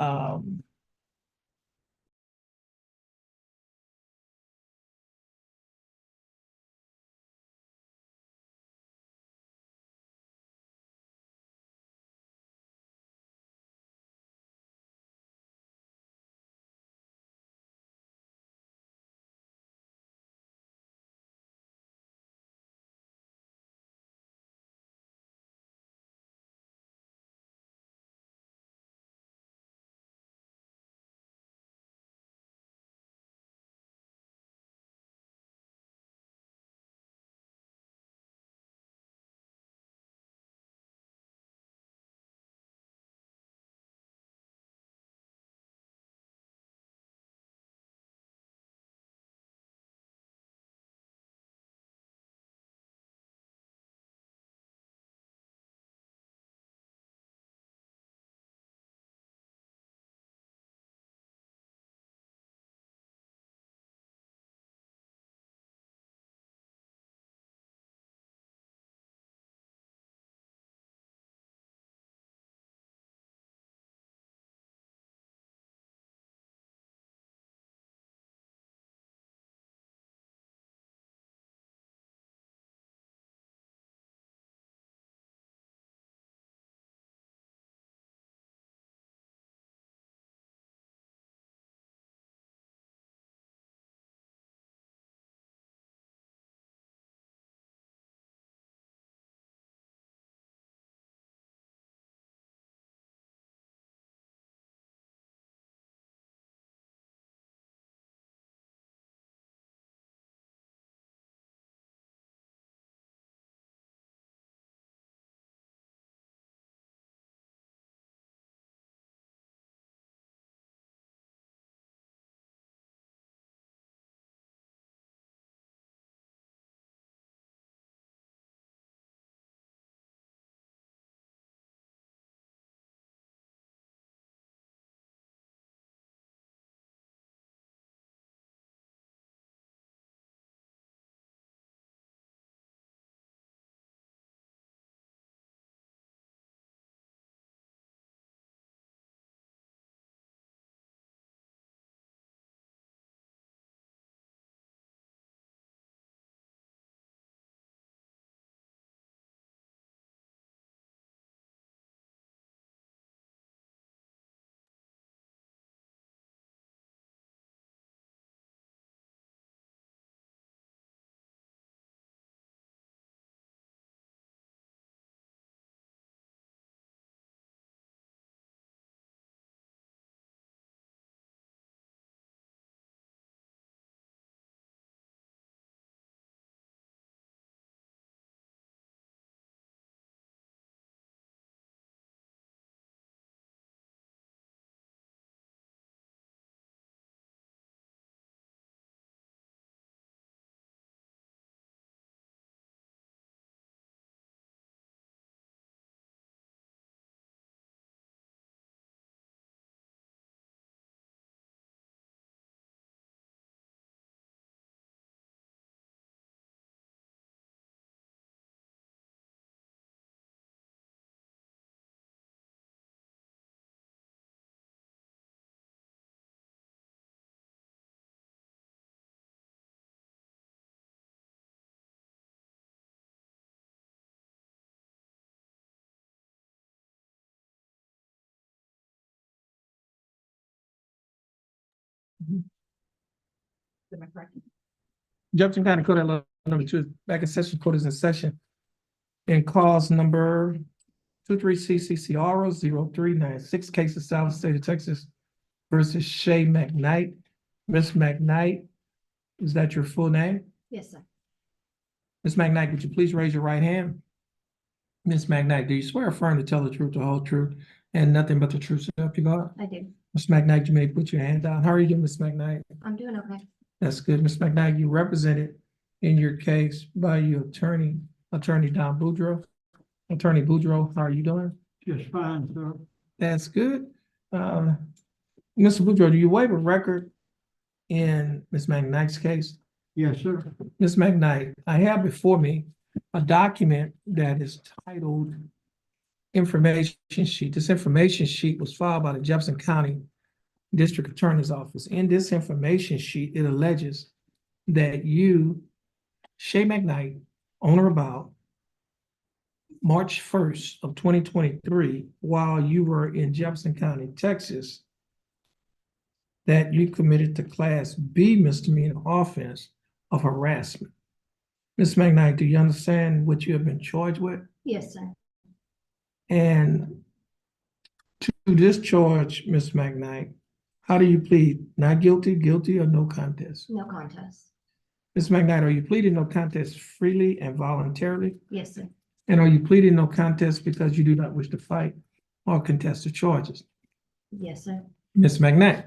Jefferson County Code at law number 2, back in session, court is in session. In cause number 23 CCCR 0396, case of South State of Texas versus Shay McKnight. Ms. McKnight, is that your full name? Yes, sir. Ms. McKnight, would you please raise your right hand? Ms. McKnight, do you swear or affirm to tell the truth, the whole truth, and nothing but the truth, so help you God? I do. Ms. McKnight, you may put your hand down. How are you doing, Ms. McKnight? I'm doing okay. That's good. Ms. McKnight, you represented in your case by your attorney, Attorney Don Boudreaux. Attorney Boudreaux, how are you doing? Just fine, sir. That's good. Mr. Boudreaux, do you waive a record in Ms. McKnight's case? Yes, sir. Ms. McKnight, I have before me a document that is titled information sheet. This information sheet was filed by the Jefferson County District Attorney's Office. In this information sheet, it alleges that you, Shay McKnight, on or about March 1st of 2023, while you were in Jefferson County, Texas, that you committed the Class B misdemeanor offense of harassment. Ms. McKnight, do you understand what you have been charged with? Yes, sir. And to this charge, Ms. McKnight, how do you plead? Not guilty, guilty, or no contest? No contest. Ms. McKnight, are you pleading no contest freely and voluntarily? Yes, sir. And are you pleading no contest because you do not wish to fight or contest the charges? Yes, sir. Ms. McKnight,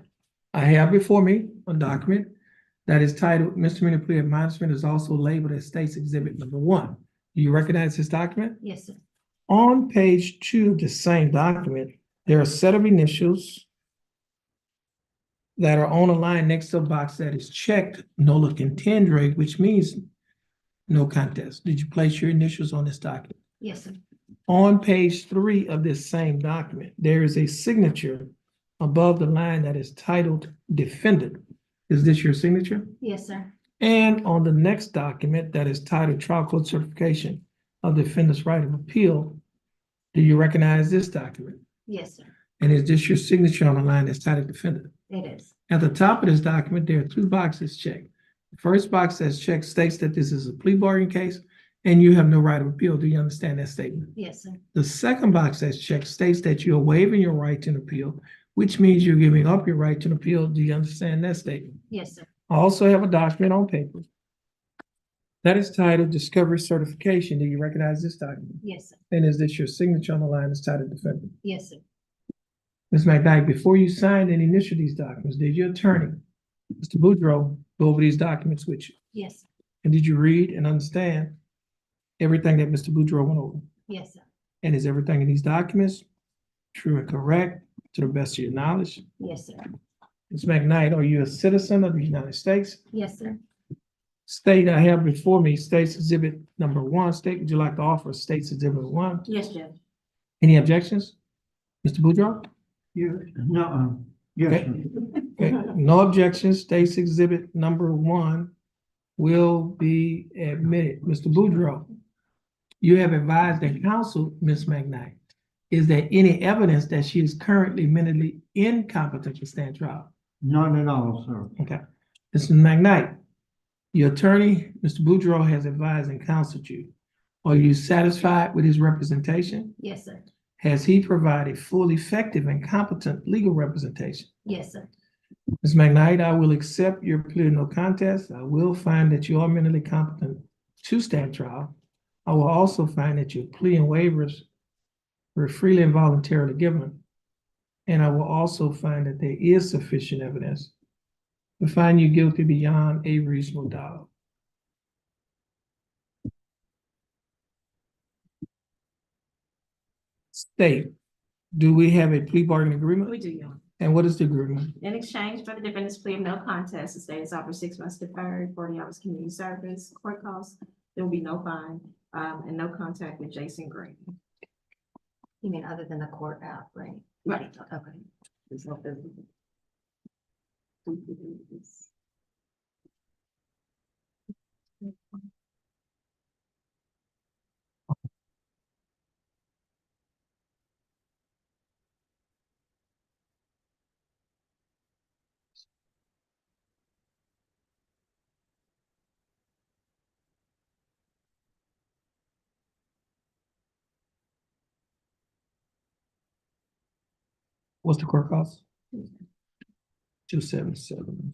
I have before me a document that is titled Misdemeanor Plea Admonishment, is also labeled as State's Exhibit Number 1. Do you recognize this document? Yes, sir. On page 2 of the same document, there are a set of initials that are on a line next to a box that is checked nolla contendere, which means no contest. Did you place your initials on this document? Yes, sir. On page 3 of this same document, there is a signature above the line that is titled Defendant. Is this your signature? Yes, sir. And on the next document that is titled Trial Court Certification of Defendant's Right of Appeal, do you recognize this document? Yes, sir. And is this your signature on the line that's titled Defendant? It is. At the top of this document, there are 2 boxes checked. The first box that's checked states that this is a plea bargain case and you have no right of appeal. Do you understand that statement? Yes, sir. The second box that's checked states that you're waiving your right to an appeal, which means you're giving up your right to an appeal. Do you understand that statement? Yes, sir. I also have a document on paper that is titled Discovery Certification. Do you recognize this document? Yes, sir. And is this your signature on the line that's titled Defendant? Yes, sir. Ms. McKnight, before you signed and initialed these documents, did your attorney, Mr. Boudreaux, go over these documents with you? Yes, sir. And did you read and understand everything that Mr. Boudreaux went over? Yes, sir. And is everything in these documents true and correct to the best of your knowledge? Yes, sir. Ms. McKnight, are you a citizen of the United States? Yes, sir. State, I have before me State's Exhibit Number 1. State, would you like to offer State's Exhibit 1? Yes, Judge. Any objections? Mr. Boudreaux? Yes, no, yes, Okay. sir. Okay, no objections. State's Exhibit Number 1 will be admitted. Mr. Boudreaux, you have advised and counseled Ms. McKnight. Is there any evidence that she is currently mentally incompetent to stand trial? Not at all, sir. Okay. Mr. McKnight, your attorney, Mr. Boudreaux, has advised and counseled you. Are you satisfied with his representation? Yes, sir. Has he provided full, effective, and competent legal representation? Yes, sir. Ms. McKnight, I will accept your plea of no contest. I will find that you are mentally competent to stand trial. I will also find that your plea and waivers were freely and voluntarily given. And I will also find that there is sufficient evidence to find you guilty beyond a reasonable doubt. State, do we have a plea bargaining agreement? We do, Your Honor. And what is the agreement? In exchange for the defendant's plea of no contest, the state is offered 6 months deferred, 40 hours community service, court costs. There will be no fine, and no contact with Jason Green. You mean other than the court out, right? Right. Okay. There's no physical. What's the court cost? 277.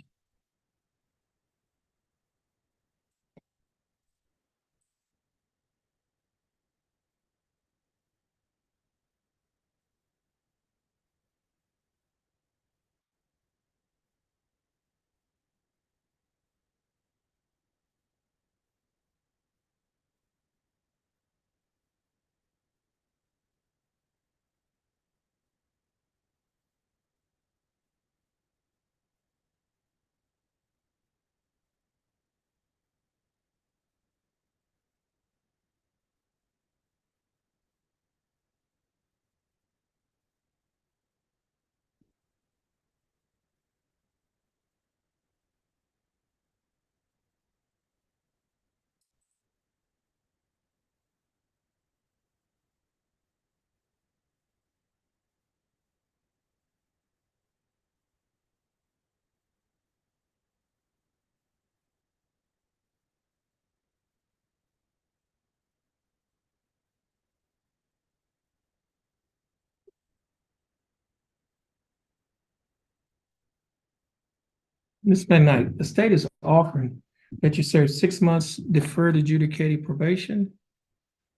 Ms. McKnight, the state is offering that you serve 6 months deferred adjudicated probation.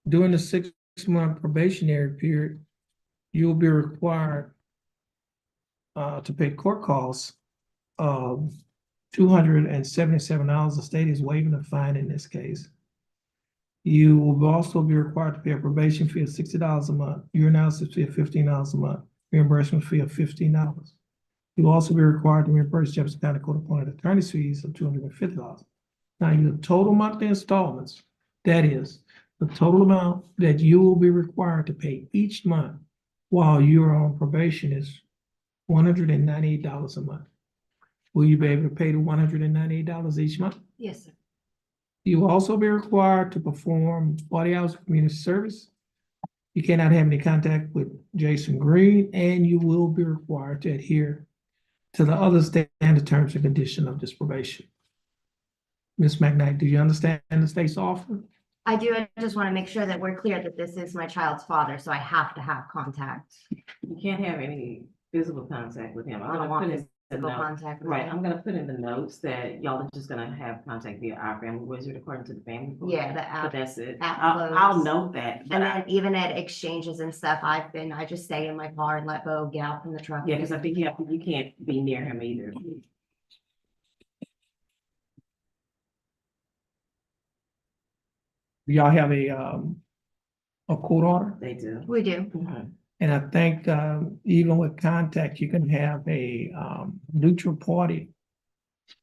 During the 6 month probationary period, you will be required to pay court costs of $277. The state is waiving the fine in this case. You will also be required to pay a probation fee of $60 a month, urinalysis fee of $15 a month, reimbursement fee of $15. You will also be required to reimburse Jefferson County Court appointed attorney's fees of $250. Now, your total monthly installments, that is, the total amount that you will be required to pay each month while you're on probation is $198 a month. Will you be able to pay the $198 each month? Yes, sir. You will also be required to perform 40 hours of community service. You cannot have any contact with Jason Green, and you will be required to adhere to the other standard terms and conditions of this probation. Ms. McKnight, do you understand the state's offer? I do. I just want to make sure that we're clear that this is my child's father, so I have to have contact. You can't have any physical contact with him. I I'm don't gonna want put in the physical note. contact. with Right, him. I'm gonna put in the notes that y'all are just gonna have contact via our family wizard according to the family. book. Yeah, the But app. that's it. app I'll closed. note that. but And I- then even at exchanges and stuff, I just stay in my car and let Bo get out from the truck. Yeah, because I think you can't be near him either. Do y'all have a court order? They do. We do. Mhm. And I think even with contact, you can have a neutral party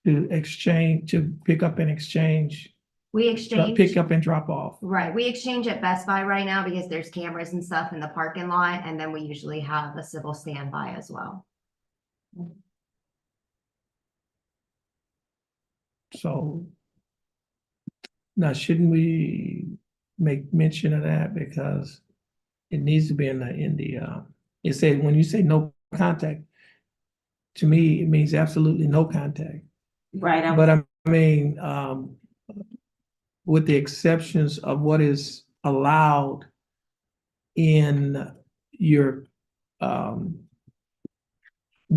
to exchange, to pick up and exchange, We pick exchange, up and drop off. right, we exchange at Best Buy right now because there's cameras and stuff in the parking lot, and then we usually have a civil standby as well. So now, shouldn't we make mention of that because it needs to be in the it said, when you say no contact, to me, it means absolutely no contact. Right, But I mean, with the exceptions of what is allowed in your, did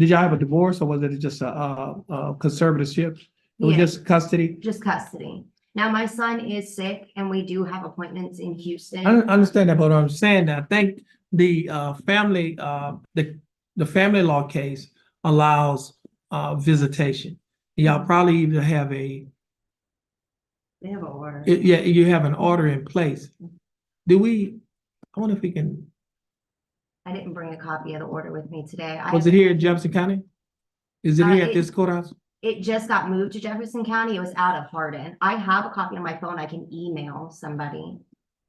y'all have a divorce or was it just a conservatorship? It was Yeah. just custody? Just custody. Now, my son is sick and we do have appointments in Houston. I understand that, but I'm saying that I think the family the family law case allows visitation. Y'all probably either have they have a order. yeah, you have an order in place. I wonder if we can, I didn't bring a copy of the order with me today. was it here in Jefferson County? Is it here at this courthouse? It just got moved to Jefferson County. It was out of Hardin. I have a copy on my phone. I can email somebody.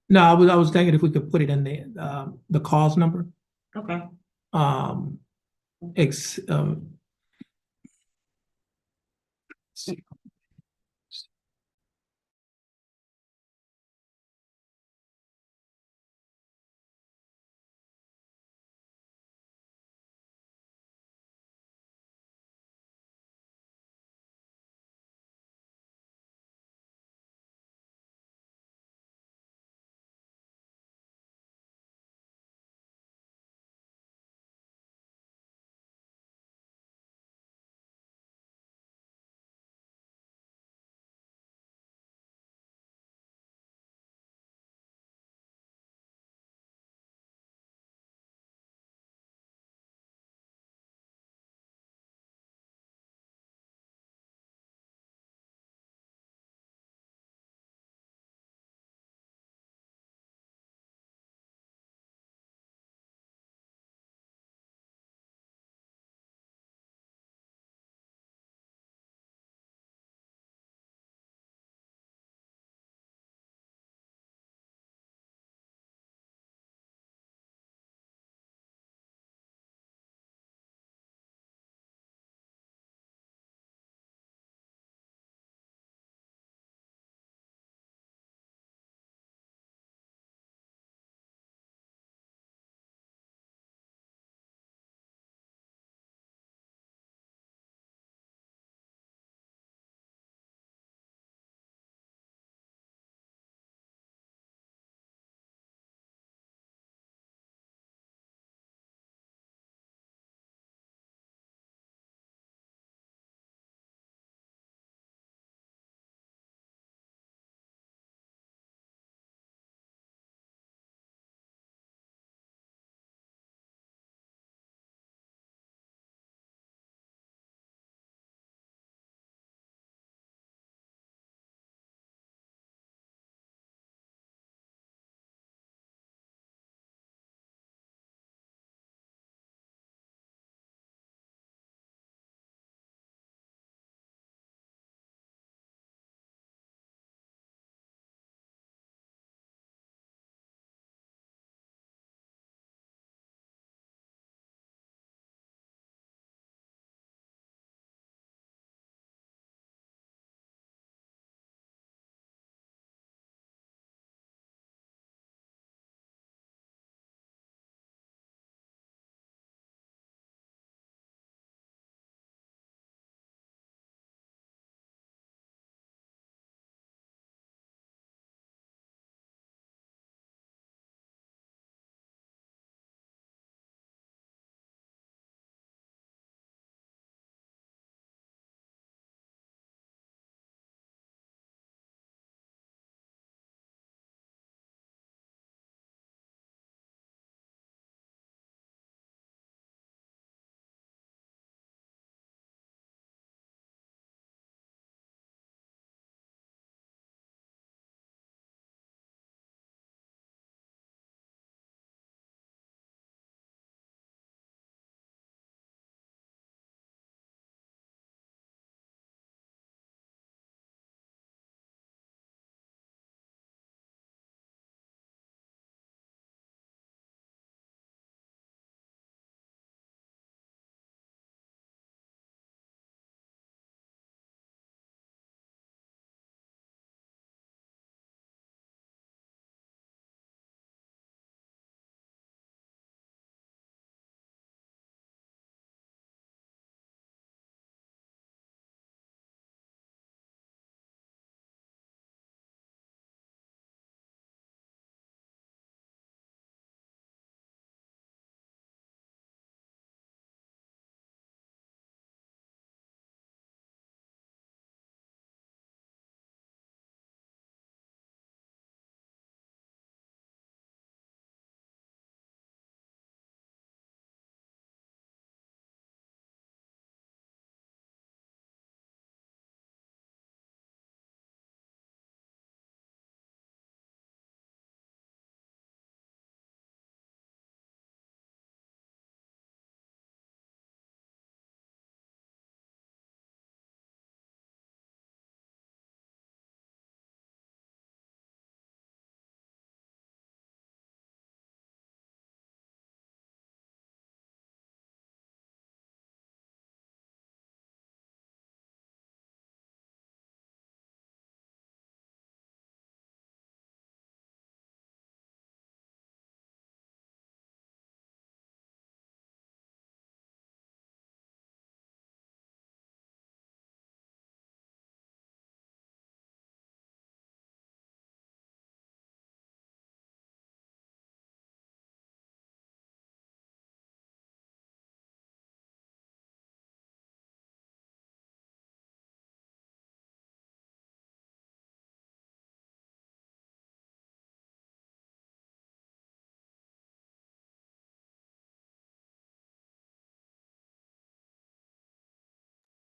No, I was thinking if we could put it in the cause number. Okay. Um, ex,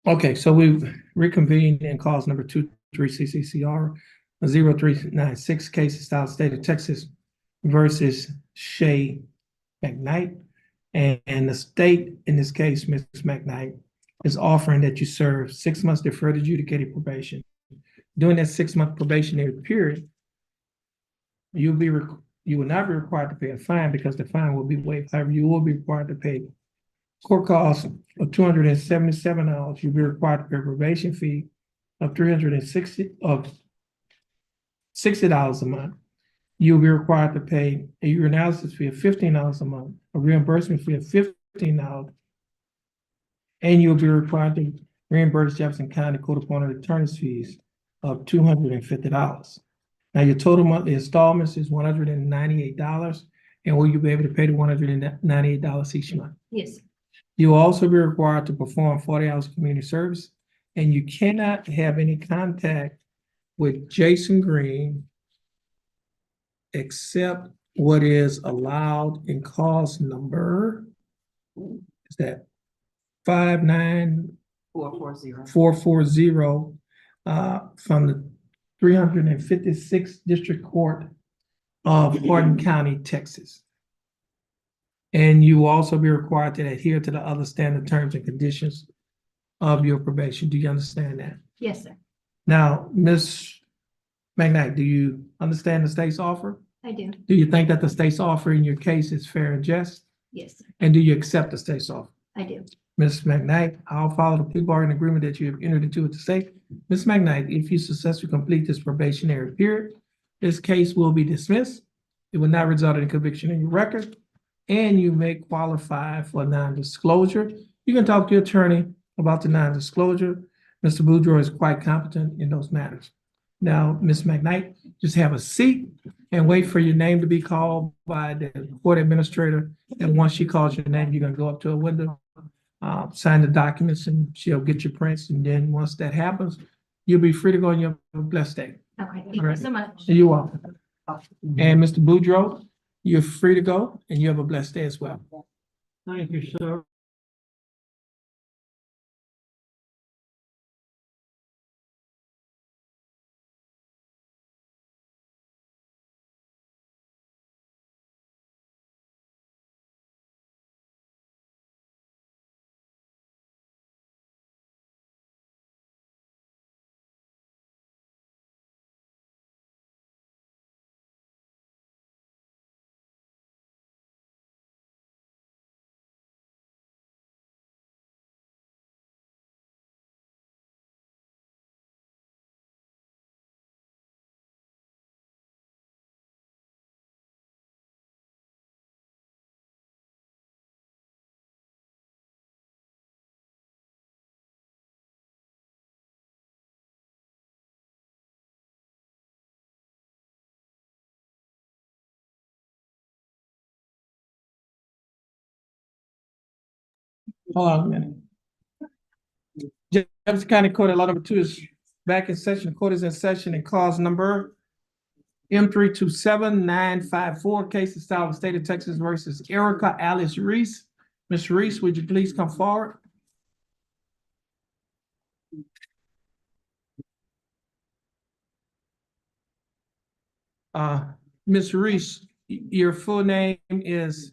Okay, so we've reconvened in cause number 23 CCCR 0396 case style state of Texas versus Shay McKnight. And the state, in this case, Ms. McKnight, is offering that you serve 6 months deferred adjudicated probation. During that 6 month probationary period, you will not be required to pay a fine because the fine will be waived. However, you will be required to pay court costs of $277. You'll be required to pay a probation fee of $60 a month. You'll be required to pay a urinalysis fee of $15 a month, a reimbursement fee of $15, and you'll be required to reimburse Jefferson County Court appointed attorney's fees of $250. Now, your total monthly installments is $198, and will you be able to pay the $198 each month? Yes, You will also be required to perform 40 hours of community service, and you cannot have any contact with Jason Green except what is allowed in cause number, is that 59440 from the 356th District Court of Hardin County, Texas. And you will also be required to adhere to the other standard terms and conditions of your probation. Do you understand that? yes, sir. Now, Ms. McKnight, do you understand the state's offer? I do. Do you think that the state's offer in your case is fair and just? Yes, sir. And do you accept the state's offer? I do. Ms. McKnight, I'll follow the plea bargaining agreement that you have entered into with the state. Ms. McKnight, if you successfully complete this probationary period, this case will be dismissed. It will not result in conviction in your record, and you may qualify for non-disclosure. You can talk to your attorney about the non-disclosure. Mr. Boudreaux is quite competent in those matters. Now, Ms. McKnight, just have a seat and wait for your name to be called by the court administrator. And once she calls your name, you're gonna go up to a window, sign the documents, and she'll get your prints. And then once that happens, you'll be free to go on your blessed day. Okay, thank you Alright. so much. You're welcome. And Mr. Boudreaux, you're free to go, and you have a blessed day as well. Thank you, sir. Hold on a minute. Jefferson County Court, Law number 2 is back in session. The court is in session and cause number M327954, case of style of the state of Texas versus Erica Alice Reese. Ms. Reese, would you please come forward? Ms. Reese, your full name is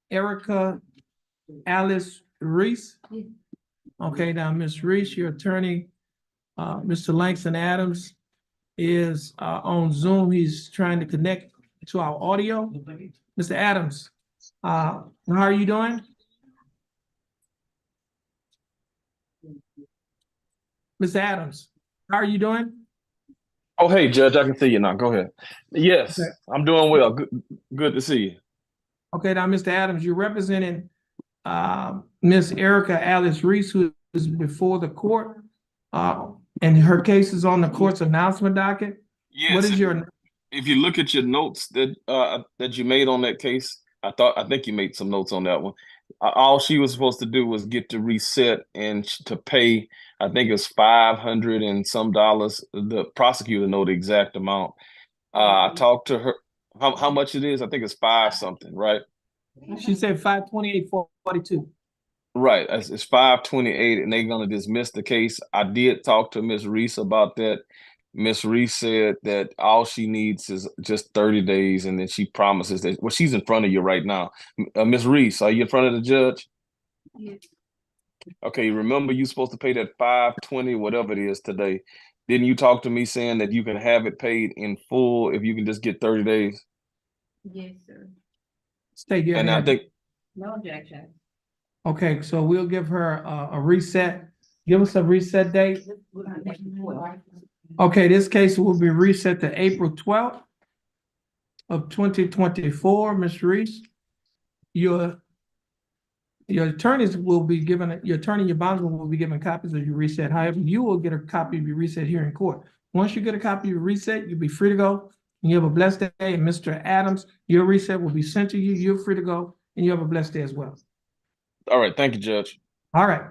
Erica Alice Reese? Yeah. Okay, now, Ms. Reese, your attorney, Mr. Langston Adams, is on Zoom. He's trying to connect to our audio. Mr. Adams, how are you doing? Mr. Adams, how are you doing? Oh, hey, Judge, I can see you now. Go ahead. Yes, Okay. I'm doing well. Good to see you. Okay, now, Mr. Adams, you're representing Ms. Erica Alice Reese, who is before the court, and her case is on the court's announcement docket. Yes, What is your, if you look at your notes that you made on that case, I think you made some notes on that one. All she was supposed to do was get to reset and to pay. I think it was $500 and some dollars. The prosecutor know the exact amount. I talked to her. How much it is? I think it's five something, right? she said 528.42. Right, it's 5/28, and they're gonna dismiss the case. I did talk to Miss Reese about that. Miss Reese said that all she needs is just 30 days, and then she promises that, well, she's in front of you right now. Miss Reese, are you in front of the judge? Okay, remember you supposed to pay that 5/20, whatever it is today. Didn't you talk to me saying that you can have it paid in full if you can just get 30 days? Yes, sir. State, you And I have, think, No objection. okay, so we'll give her a reset. Give us a reset date. Okay, this case will be reset to April 12th of 2024, Ms. Reese. Your attorneys will be given, your attorney, your bondsman will be given copies of your reset. However, you will get a copy of your reset here in court. Once you get a copy of your reset, you'll be free to go. And you have a blessed day. And Mr. Adams, your reset will be sent to you. You're free to go, and you have a blessed day as well. all right, thank you, Judge. All right.